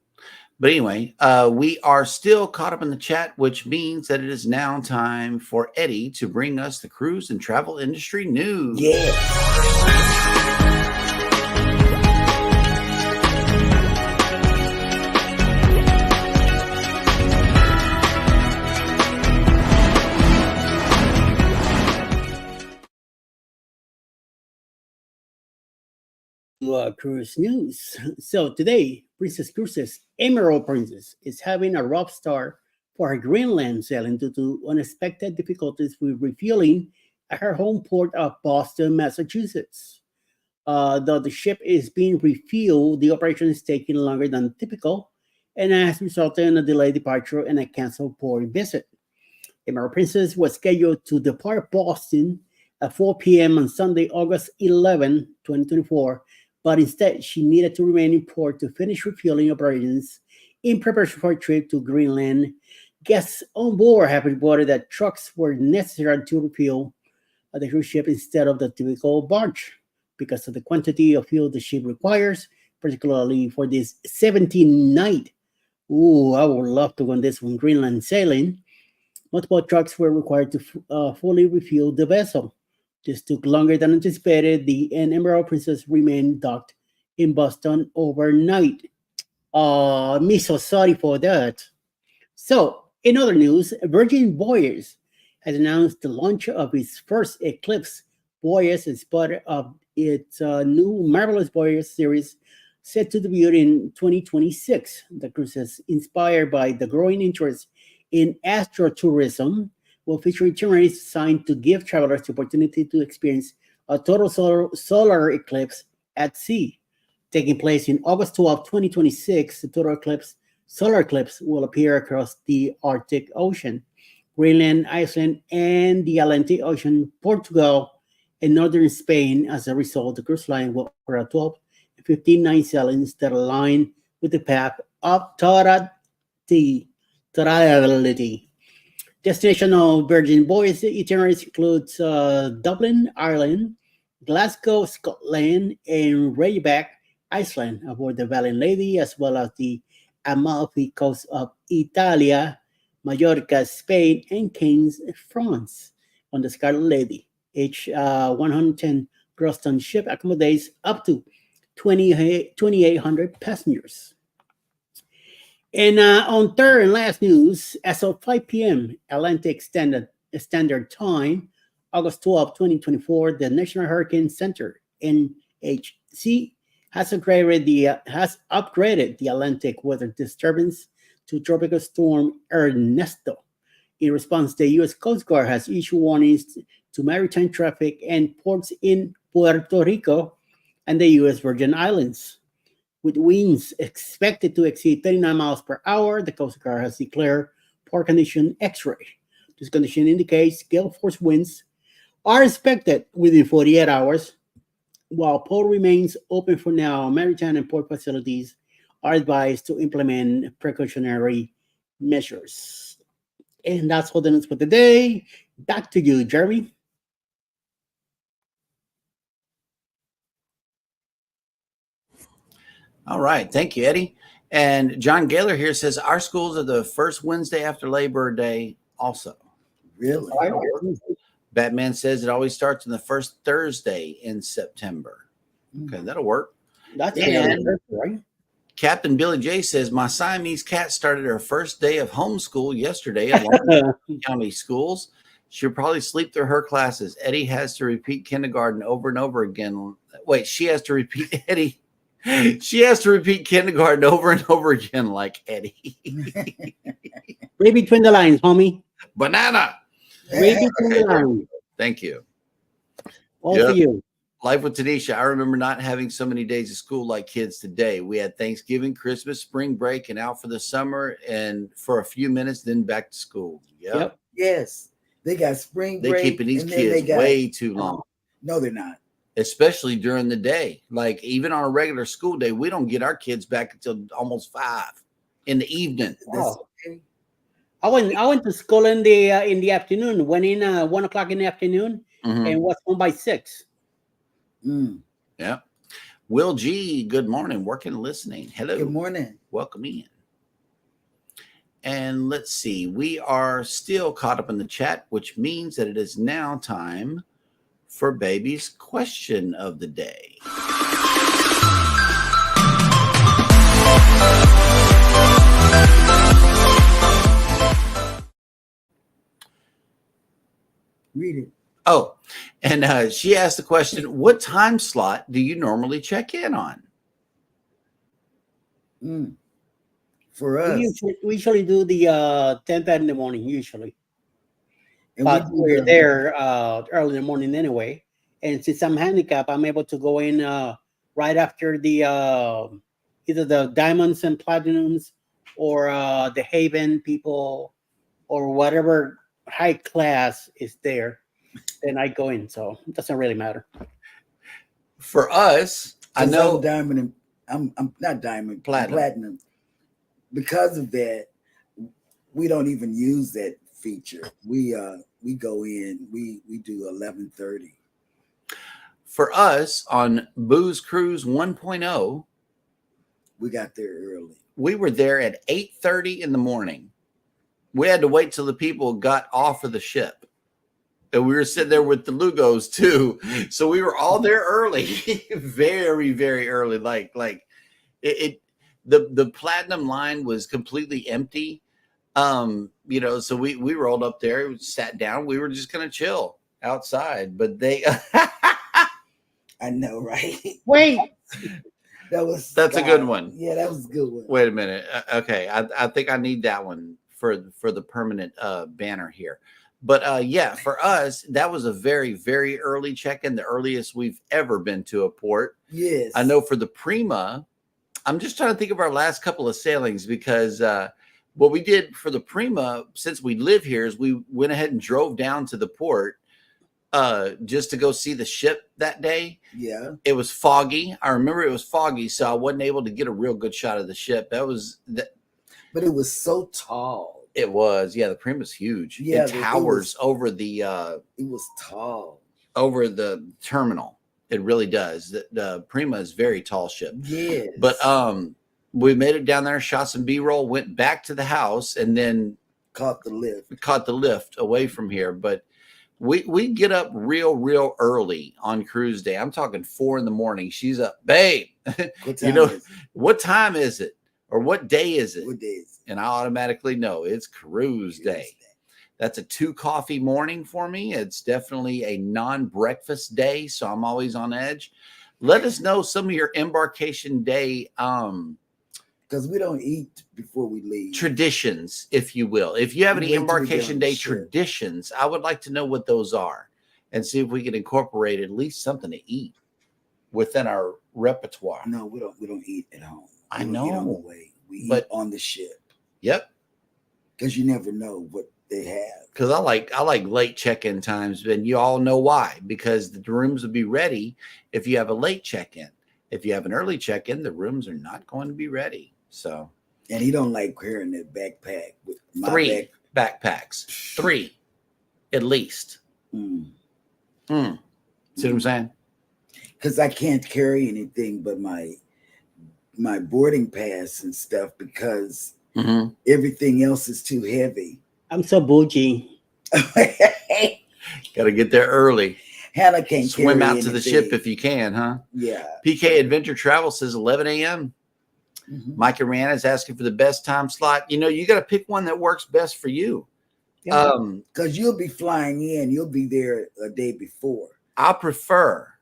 But anyway, we are still caught up in the chat, which means that it is now time for Eddie to bring us the cruise and travel industry news. Yeah. Cruise news. So today, Princess Cruises Emerald Princess is having a rough start for her Greenland sailing due to unexpected difficulties with refueling at her home port of Boston, Massachusetts. Though the ship is being refueled, the operation is taking longer than typical and has resulted in a delayed departure and a canceled port visit. Emerald Princess was scheduled to depart Boston at 4 p.m. on Sunday, August 11, 2024, but instead she needed to remain in port to finish refueling operations in preparation for a trip to Greenland. Guests on board have reported that trucks were necessary to refuel the cruise ship instead of the typical barge because of the quantity of fuel the ship requires, particularly for this 17-night. Ooh, I would love to go on this one, Greenland sailing. Multiple trucks were required to fully refuel the vessel. This took longer than anticipated. The Emerald Princess remained docked in Boston overnight. Me so sorry for that. So, in other news, Virgin Voyage has announced the launch of its first Eclipse Voyage as part of its new Marvelous Voyage series set to debut in 2026. The cruise is inspired by the growing interest in astrotourism, will feature itineraries designed to give travelers the opportunity to experience a total solar eclipse at sea. Taking place in August 12, 2026, the solar eclipse will appear across the Arctic Ocean, Greenland, Iceland, and the Atlantic Ocean, Portugal, and northern Spain. As a result, the cruise line will offer a 12 and 15 night sailings that align with the path of totality. Destination of Virgin Voyage itineraries includes Dublin, Ireland, Glasgow, Scotland, and Reykjavik, Iceland, aboard the Valiant Lady, as well as the Amalfi Coast of Italia, Majorca, Spain, and Cannes, France, on the Scarlet Lady. Each 110 gross ton ship accommodates up to 2,800 passengers. And on third and last news, as of 5 p.m. Atlantic Standard Time, August 12, 2024, the National Hurricane Center, NHC, has upgraded the Atlantic weather disturbance to Tropical Storm Ernesto. In response, the U.S. Coast Guard has issued warnings to maritime traffic and ports in Puerto Rico and the U.S. Virgin Islands. With winds expected to exceed 39 miles per hour, the Coast Guard has declared port condition X-ray. This condition indicates gale force winds are expected within 48 hours. While port remains open for now, maritime and port facilities are advised to implement precautionary measures. And that's all the news for today. Back to you, Jeremy. All right. Thank you, Eddie. And John Gaylor here says our schools are the first Wednesday after Labor Day also. Really? Batman says it always starts on the first Thursday in September. Okay, that'll work. That's right. Captain Billy J says my Siamese cat started her first day of homeschool yesterday at Long County schools. She'll probably sleep through her classes. Eddie has to repeat kindergarten over and over again. Wait, she has to repeat Eddie. She has to repeat kindergarten over and over again, like Eddie. Read between the lines, homie. Banana. Read between the lines. Thank you. All for you. Life with Tanisha. I remember not having so many days of school like kids today. We had Thanksgiving, Christmas, spring break, and out for the summer, and for a few minutes, then back to school. Yep. Yes. They got spring break. They're keeping these kids way too long. No, they're not. Especially during the day. Like even on a regular school day, we don't get our kids back until almost 5 in the evening. Wow. I went to school in the afternoon. Went in 1 o'clock in the afternoon and was home by 6. Yeah. Will G, good morning. Working and listening. Hello. Good morning. Welcome in. And let's see. We are still caught up in the chat, which means that it is now time for Baby's question of the day. Read it. Oh, and she asked the question, what time slot do you normally check in on? For us, we usually do the 10:30 in the morning, usually. and But we're there early in the morning anyway. And since I'm handicapped, I'm able to go in right after the either the diamonds and platinums or the Haven people or whatever high class is there. Then I go in, so it doesn't really matter. For us, I know I'm diamond and I'm not diamond, platinum. Because of that, we don't even use that feature. We go in, we do 11:30. For us on Booze Cruise 1.0, we got there early. We were there at 8:30 in the morning. We had to wait till the people got off of the ship. And we were sitting there with the Lugos too. So we were all there early, very, very early. Like the platinum line was completely empty. So we rolled up there, sat down. We were just going to chill outside, but they, I know, right? Wait, that's a good one. Yeah, that was a good one. Wait a minute. Okay. I think I need that one for the permanent banner here. But yeah, for us, that was a very, very early check-in, the earliest we've ever been to a port. Yes. I know for the Prima, I'm just trying to think of our last couple of sailings because what we did for the Prima, since we live here, is we went ahead and drove down to the port just to go see the ship that day. Yeah. It was foggy. I remember it was foggy, so I wasn't able to get a real good shot of the ship. But it was so tall. It was, yeah. The Prima's huge. Yeah, it towers over the. It was tall over the terminal. It really does. The Prima is a very tall ship. Yes. But we made it down there, shot some B-roll, went back to the house, and then caught the lift away from here. But we get up real early on cruise day. I'm talking 4 a.m. She's up, babe. What time is it? Or what day is it? What day is it? And I automatically know it's cruise day. That's a 2 coffee morning for me. It's definitely a non-breakfast day, so I'm always on edge. Let us know some of your embarkation day because we don't eat before we leave. Traditions, if you will. If you have any embarkation day traditions, I would like to know what those are and see if we can incorporate at least something to eat within our repertoire. No, we don't eat at home. I know. Eat on the way. We eat on the ship. Yep. Because you never know what they have. Because I like late check-in times, and you all know why. Because the rooms will be ready if you have a late check-in. If you have an early check-in, the rooms are not going to be ready. So, and he don't like carrying that backpack with my 3 backpacks, 3 at least. See what I'm saying? Because I can't carry anything but my boarding pass and stuff because everything else is too heavy. I'm so bougie. Got to get there early. Hannah can't swim out to the ship if you can, huh? Yeah. PK Adventure Travel says 11 a.m. Mike and Rihanna is asking for the best time slot. You know, you got to pick one that works best for you. Because you'll be flying in, you'll be there a day before. I prefer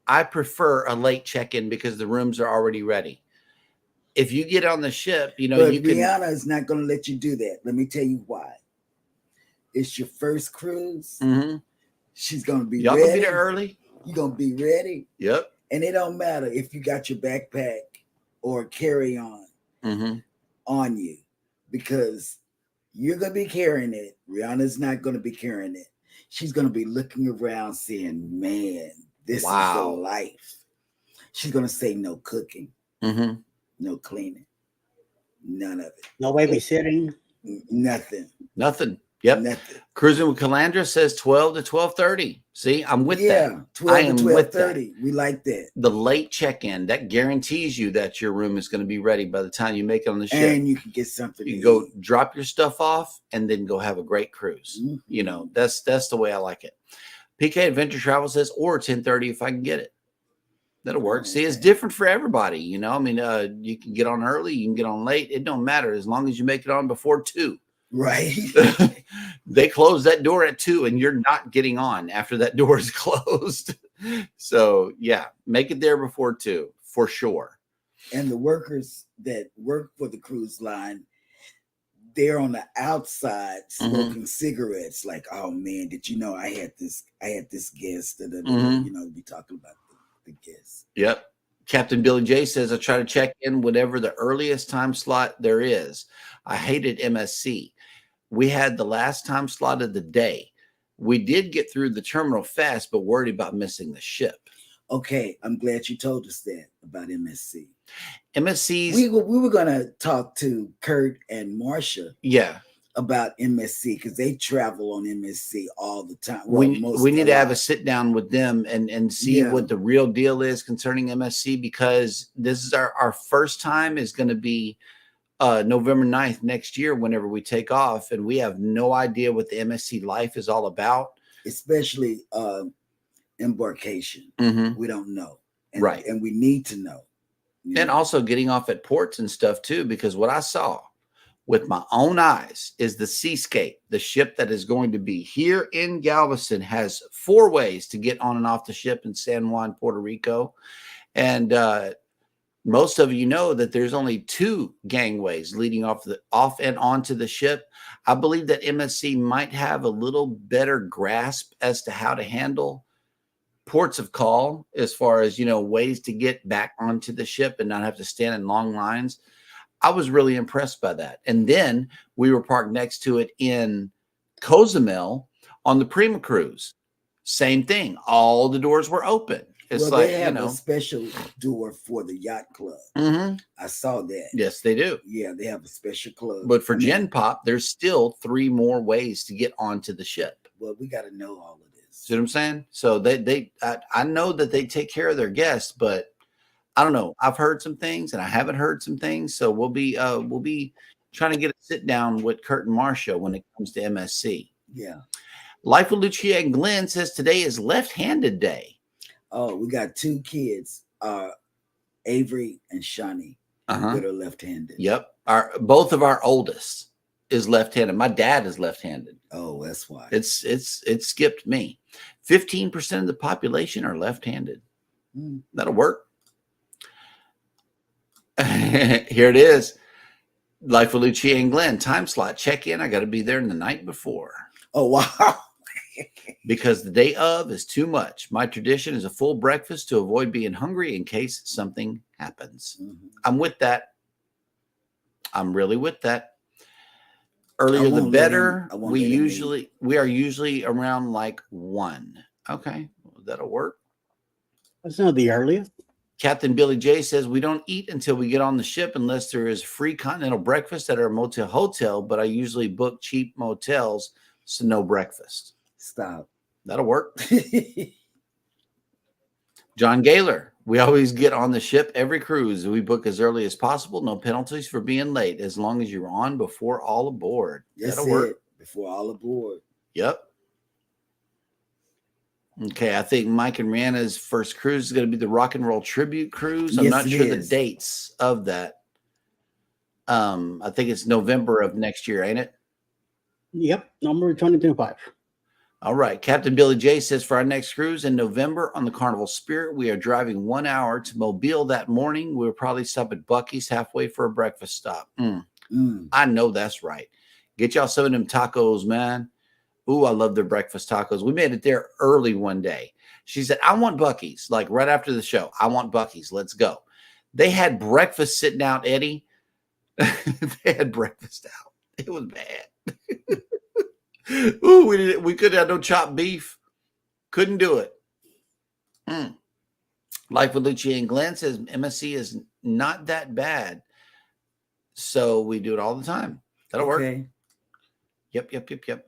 a late check-in because the rooms are already ready. If you get on the ship, you know, Rihanna is not going to let you do that. Let me tell you why. It's your first cruise. She's going to be Y'all ready. Gonna be there early. You're going to be ready. Yep. And it don't matter if you got your backpack or carry-on on you because you're going to be carrying it. Rihanna's not going to be carrying it. She's going to be looking around saying, man, this is the life. She's going to say no cooking, no cleaning, none of it. No babysitting. Nothing. Yep. Nothing. Cruising with Calandra says 12 to 12:30. See, I'm with that. 12 to 12:30. We like that. The late check-in, that guarantees you that your room is going to be ready by the time you make it on the ship. And you can get something. You can go drop your stuff off and then go have a great cruise. You know, that's the way I like it. PK Adventure Travel says, or 10:30 if I can get it. That'll work. See, it's different for everybody. You know, I mean, you can get on early, you can get on late. It don't matter as long as you make it on before 2. Right. They close that door at 2 and you're not getting on after that door is closed. So yeah, make it there before 2 for sure. And the workers that work for the cruise line, they're on the outside smoking cigarettes. Like, oh man, did you know I had this guest that you know, be talking about the guest. Yep. Captain Billy J says, I try to check in whatever the earliest time slot there is. I hated MSC. We had the last time slot of the day. We did get through the terminal fast, but worried about missing the ship. Okay, I'm glad you told us that about MSC. MSC's we were gonna talk to Kurt and Marcia. Yeah. About MSC because they travel on MSC all the time. Well, we need to have a sit down with them and see what the real deal is concerning MSC because this is our first time is going to be November 9th next year whenever we take off, and we have no idea what the MSC life is all about, especially embarkation. We don't know, and we need to know. And also getting off at ports and stuff too, because what I saw with my own eyes is the Seascape, the ship that is going to be here in Galveston, has 4 ways to get on and off the ship in San Juan, Puerto Rico. And Most of you know that there's only 2 gangways leading off and onto the ship. I believe that MSC might have a little better grasp as to how to handle ports of call as far as, ways to get back onto the ship and not have to stand in long lines. I was really impressed by that. And then we were parked next to it in Cozumel on the Prima cruise. Same thing. All the doors were open. It's they have a special door for the yacht club. Mm-hmm. I saw that. Yes, they do. Yeah, they have a special club. But for Gen Pop, there's still 3 more ways to get onto the ship. Well, we got to know all of this. See what I'm saying? So I know that they take care of their guests, but I don't know. I've heard some things and I haven't heard some things. So we'll be trying to get a sit down with Kurt and Marcia when it comes to MSC. Yeah. Life with Lucia and Glenn says today is left-handed day. Oh, we got 2 kids, Avery and Shani, that are left-handed. Yep. Both of our oldest is left-handed. My dad is left-handed. Oh, that's why. It skipped me. 15% of the population are left-handed. That'll work. Here it is. Life with Lucia and Glenn. Time slot. Check in. I got to be there the night before. Oh, wow. Because the day of is too much. My tradition is a full breakfast to avoid being hungry in case something happens. I'm with that. I'm really with that. Earlier the better. We are usually around like 1. Okay, that'll work. That's not the earliest. Captain Billy J says we don't eat until we get on the ship unless there is free continental breakfast at our motel hotel, but I usually book cheap motels, so no breakfast. Stop. That'll work. John Gaylor, we always get on the ship every cruise. We book as early as possible. No penalties for being late as long as you're on before all aboard. That'll work. Before all aboard. Yep. Okay, I think Mike and Rihanna's first cruise is going to be the Rock and Roll Tribute Cruise. I'm not sure the dates of that. I think it's November of next year, ain't it? Yep, number 2025. All right. Captain Billy J says for our next cruise in November on the Carnival Spirit, we are driving 1 hour to Mobile that morning. We'll probably stop at Buc-ee's halfway for a breakfast stop. I know that's right. Get y'all some of them tacos, man. Ooh, I love their breakfast tacos. We made it there early one day. She said, I want Buc-ee's, like right after the show. I want Buc-ee's. Let's go. They had breakfast sitting out, Eddie. They had breakfast out. It was bad. Ooh, we could have no chopped beef. Couldn't do it. Life with Lucia and Glenn says MSC is not that bad. So we do it all the time. That'll work. Yep.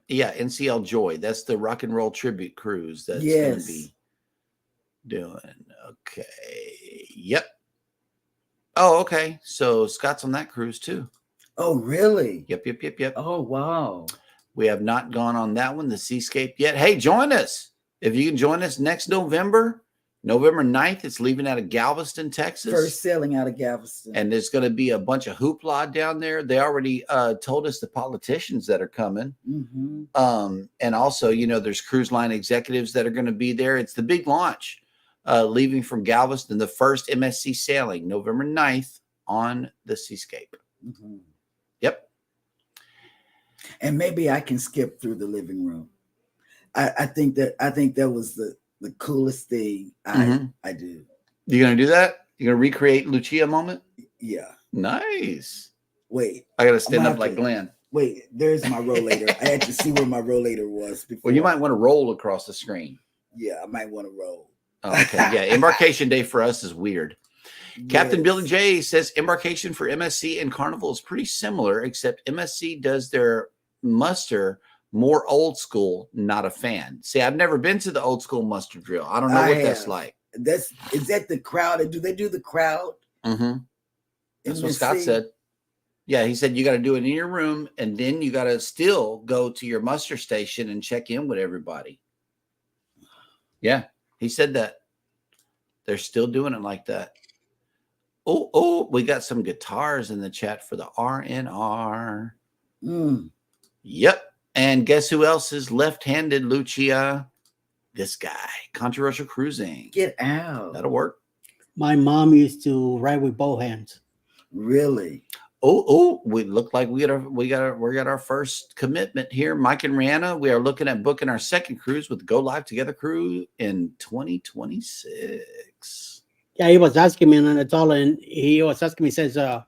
Yeah, NCL Joy. That's the Rock and Roll Tribute Cruise that's going to be doing. Okay. Yep. Oh, okay. So Scott's on that cruise too. Oh, really? Yep. Oh, wow. We have not gone on that one, the Seascape, yet. Hey, join us. If you can join us next November 9th, it's leaving out of Galveston, Texas. First sailing out of Galveston. And there's going to be a bunch of hoopla down there. They already told us the politicians that are coming. And also, there's cruise line executives that are going to be there. It's the big launch leaving from Galveston, the first MSC sailing, November 9th on the Seascape. Yep. And maybe I can skip through the living room. I think that was the coolest thing I do. You're gonna do that? You're gonna recreate Lucia moment? Yeah. Nice. Wait. I gotta stand up like Glenn. Wait, there's my rollator. I had to see where my rollator was before. Well, you might want to roll across the screen. Yeah, I might want to roll. Oh, okay. Yeah. Embarkation day for us is weird. Captain Billy J says embarkation for MSC and Carnival is pretty similar, except MSC does their muster more old school. Not a fan. See, I've never been to the old school muster drill. I don't know what that's like. Is that the crowd? Do they do the crowd? That's what Scott said. Yeah, he said you got to do it in your room, and then you got to still go to your muster station and check in with everybody. Yeah, he said that. They're still doing it like that. Oh, we got some guitars in the chat for the RNR. Yep. And guess who else is left-handed, Lucia? This guy. Controversial Cruising. Get out. That'll work. My mom used to ride with both hands. Really? Oh, we look like we got our first commitment here. Mike and Rihanna, we are looking at booking our second cruise with the Go Live Together crew in 2026. Yeah, he was asking me, and that's all. And he was asking me, says, I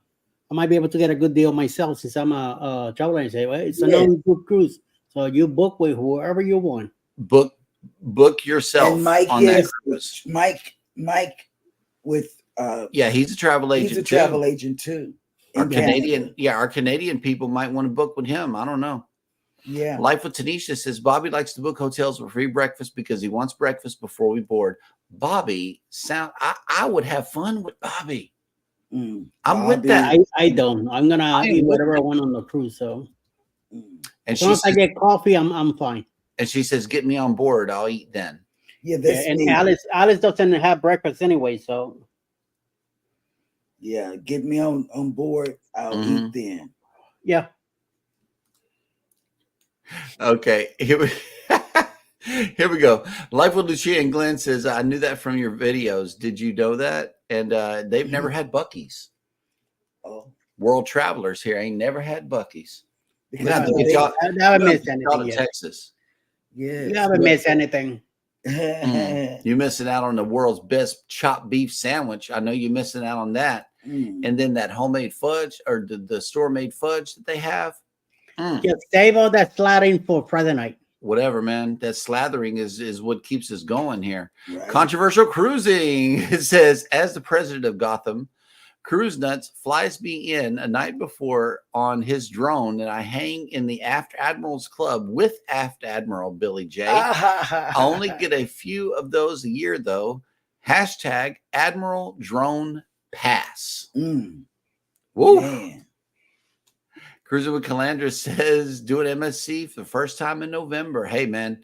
might be able to get a good deal myself since I'm a traveler. I say, well, it's an all-inclusive cruise, so you book with whoever you want. Book yourself And Mike on that is cruise. Mike with Yeah, he's a travel agent. he's a travel agent too. Our in Canadian, Canada. our Canadian people might want to book with him. I don't know. Yeah. Life with Tanisha says Bobby likes to book hotels with free breakfast because he wants breakfast before we board. Bobby, I would have fun with Bobby. I'm with that. I don't. I'm gonna eat whatever I want on the cruise. So, and as long as I get coffee, I'm fine. And she says, "Get me on board. I'll eat then." Yeah, and Alice doesn't have breakfast anyway, so. Yeah, get me on board. I'll eat then. Yeah. Okay. Here we go. Life with Lucia and Glenn says, I knew that from your videos. Did you know that? And they've never had Buc-ee's. Oh. World travelers here ain't never had Buc-ee's. I haven't missed anything yet. Texas. Yeah. You haven't missed anything. You're missing out on the world's best chopped beef sandwich. I know you're missing out on that. And then that homemade fudge or the store-made fudge that they have. Just save all that slathering for Friday night. Whatever, man. That slathering is what keeps us going here. Right. Controversial cruising. It says, as the president of Gotham, Cruise Nuts flies me in a night before on his drone, and I hang in the Aft Admirals Club with Aft Admiral Billy J. I only get a few of those a year, though. Hashtag Admiral Drone Pass. Woo. Man. Cruising with Calandra says, do an MSC for the first time in November. Hey, man,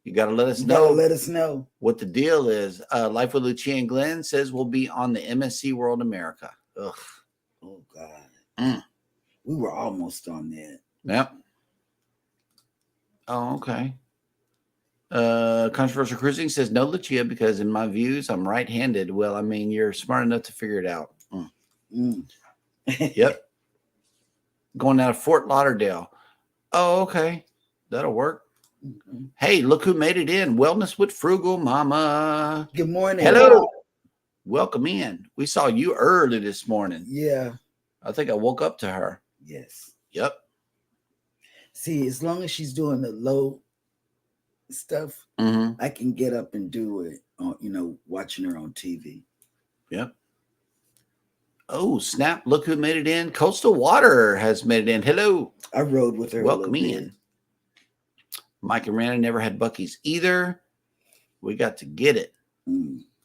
you got to let us know. Let us know what the deal is. Life with Lucia and Glenn says we'll be on the MSC World America. Ugh. Oh, God. We were almost on that. Yep. Oh, okay. Controversial Cruising says, no, Lucia, because in my views, I'm right-handed. Well, I mean, you're smart enough to figure it out. Yep. Going out of Fort Lauderdale. Oh, okay. That'll work. Hey, look who made it in. Wellness with Frugal Mama. Good morning. Hello. Welcome in. We saw you early this morning. Yeah. I think I woke up to her. Yes. Yep. See, as long as she's doing the low stuff, I can get up and do it, watching her on TV. Yep. Oh, snap. Look who made it in. Coastal Water has made it in. Hello. I rode with her. Welcome in. Mike and Rana never had Buc-ee's either. We got to get it.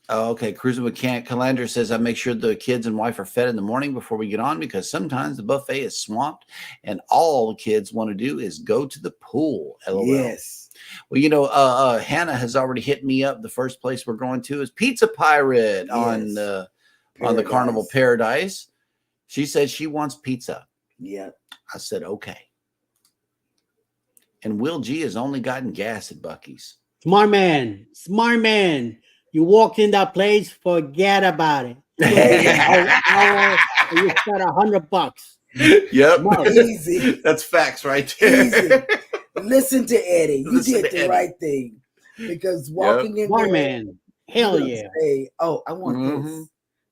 Oh, okay. Cruising with Calandra says, I make sure the kids and wife are fed in the morning before we get on because sometimes the buffet is swamped and all the kids want to do is go to the pool. LOL. Yes. Well, Hannah has already hit me up. The first place we're going to is Pizza Pirate on the Carnival Paradise. She said she wants pizza. Yeah. I said, okay. And Will G has only gotten gas at Buc-ee's. Smart man. You walk in that place, forget about it. You spent $100. Yep. Easy. That's facts right there. Easy. Listen to Eddie. You did the right thing. Because walking in Smart there, man. Hell yeah. Say, oh, I want this.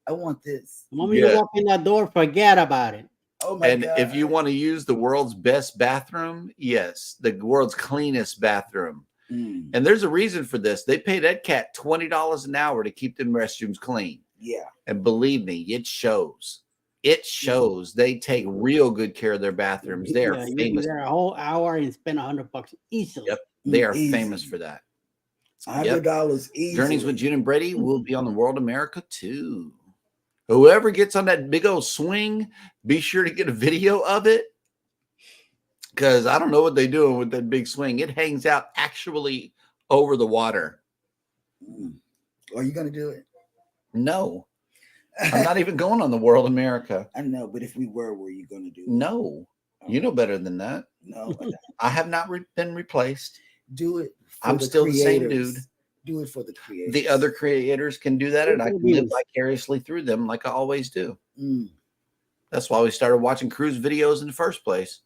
I want this. The moment you walk in that door, forget about it. Oh my God. If you want to use the world's best bathroom, yes, the world's cleanest bathroom. And there's a reason for this. They pay that cat $20 an hour to keep them restrooms clean. Yeah. And believe me, it shows. It shows. They take real good care of their bathrooms. They are famous. They're a whole hour and spend $100 easily. Yep. They are famous for that. $100 easy. Journeys with June and Brady will be on the World America too. Whoever gets on that big old swing, be sure to get a video of it. Because I don't know what they're doing with that big swing. It hangs out actually over the water. Are you going to do it? No. I'm not even going on the World America. I know, but if we were you going to do it? No. You know better than that. No. I have not been replaced. Do it. I'm still the same dude. Do it for the creators. The other creators can do that, and I can live vicariously through them like I always do. That's why we started watching cruise videos in the first place.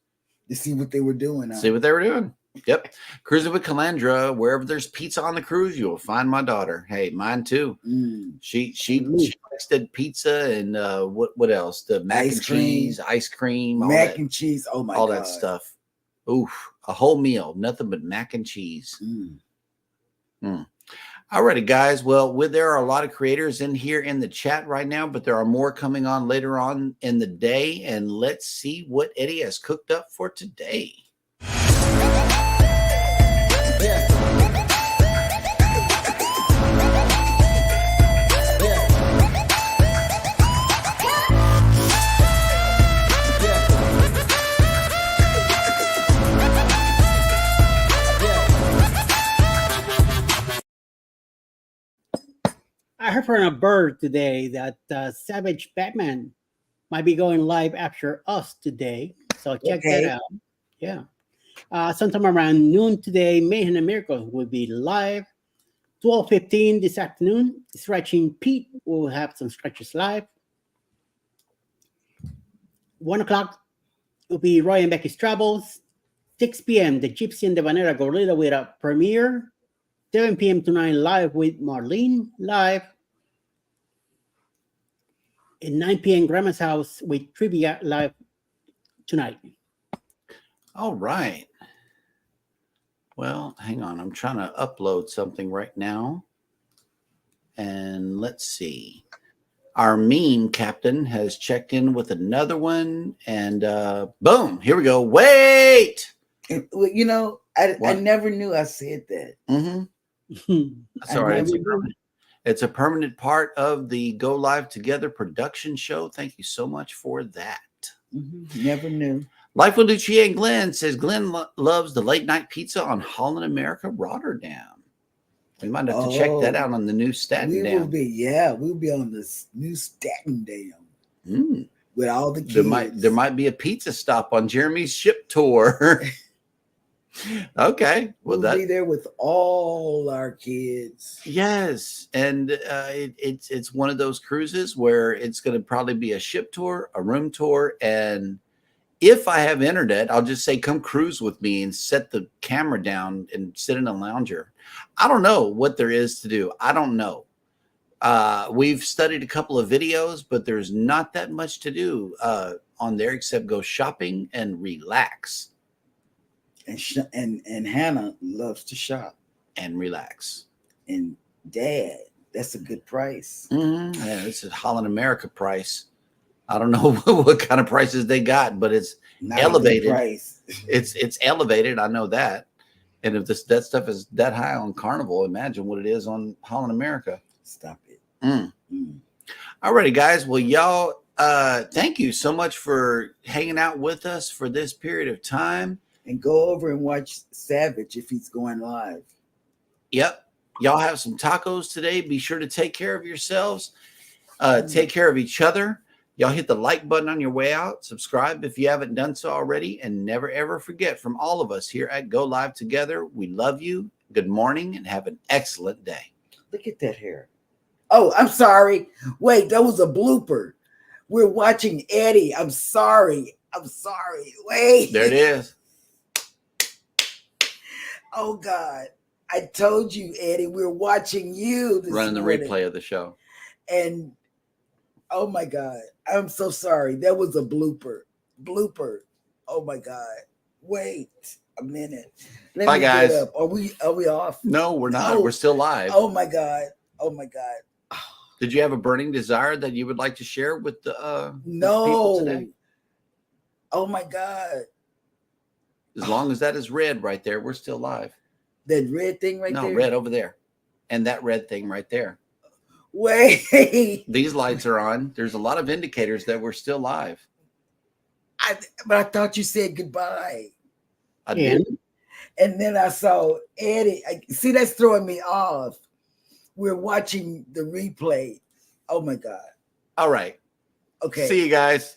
To see what they were doing. See what they were doing. Yep. Cruising with Calandra. Wherever there's pizza on the cruise, you will find my daughter. Hey, mine too. She likes the pizza and what else? The mac and cheese, ice cream, mac and cheese. Oh my god, all that stuff. Oof, a whole meal, nothing but mac and cheese. Alrighty, guys. Well, there are a lot of creators in here in the chat right now, but there are more coming on later on in the day. And let's see what Eddie has cooked up for today. I heard from a bird today that Savage Batman might be going live after us today. So check that out. Yeah. Sometime around noon today, Mayhem and Miracles will be live. 12:15 this afternoon, Stretching Pete will have some stretches live. 1 o'clock will be Roy and Becky's Travels. 6 p.m., the Gypsy and the Vanilla Gorilla with a premiere. 7 p.m. tonight, live with Marlene live. At 9 p.m., Grandma's House with Trivia live tonight. All right. Well, hang on. I'm trying to upload something right now. And let's see. Our meme captain has checked in with another one. And boom, here we go. Wait! You know, I never knew I said that. Sorry, it's a permanent part of the Go Live Together production show. Thank you so much for that. Never knew. Life with Lucia and Glenn says Glenn loves the late night pizza on Holland America Rotterdam. We might have to check that out on the new Staten Dam. We'll be on this new Staten Dam with all the kids. There might be a pizza stop on Jeremy's ship tour. Okay, well, we'll be there with all our kids. Yes, and it's one of those cruises where it's going to probably be a ship tour, a room tour, and if I have internet, I'll just say, come cruise with me and set the camera down and sit in a lounger. I don't know what there is to do. I don't know. We've studied a couple of videos, but there's not that much to do on there except go shopping and relax. And Hannah loves to shop and relax. And Dad, that's a good price. Yeah, it's a Holland America price. I don't know what kind of prices they got, but it's not elevated. Price. It's elevated. I know that. And if that stuff is that high on Carnival, imagine what it is on Holland America. Stop it. All righty, guys. Well, y'all, thank you so much for hanging out with us for this period of time. And go over and watch Savage if he's going live. Yep. Y'all have some tacos today. Be sure to take care of yourselves. Take care of each other. Y'all hit the like button on your way out. Subscribe if you haven't done so already. And never, ever forget, from all of us here at Go Live Together, we love you. Good morning and have an excellent day. Look at that hair. Oh, I'm sorry. Wait, that was a blooper. We're watching Eddie. I'm sorry. Wait. There it is. Oh, God. I told you, Eddie, we're watching you. Running the replay of the show. And, oh, my God. I'm so sorry. That was a blooper. Oh, my God. Wait a minute. Bye, guys. Get up. Are we off? No, we're not. We're still live. Oh, my God. Did you have a burning desire that you would like to share with the people today? Oh, my God. As long as that is red right there, we're still live. That red thing there? No, red over there. And that red thing right there. Wait. These lights are on. There's a lot of indicators that we're still live. But I thought you said goodbye. I did. And then I saw Eddie. See, that's throwing me off. We're watching the replay. Oh, my God. All right. Okay. See you guys.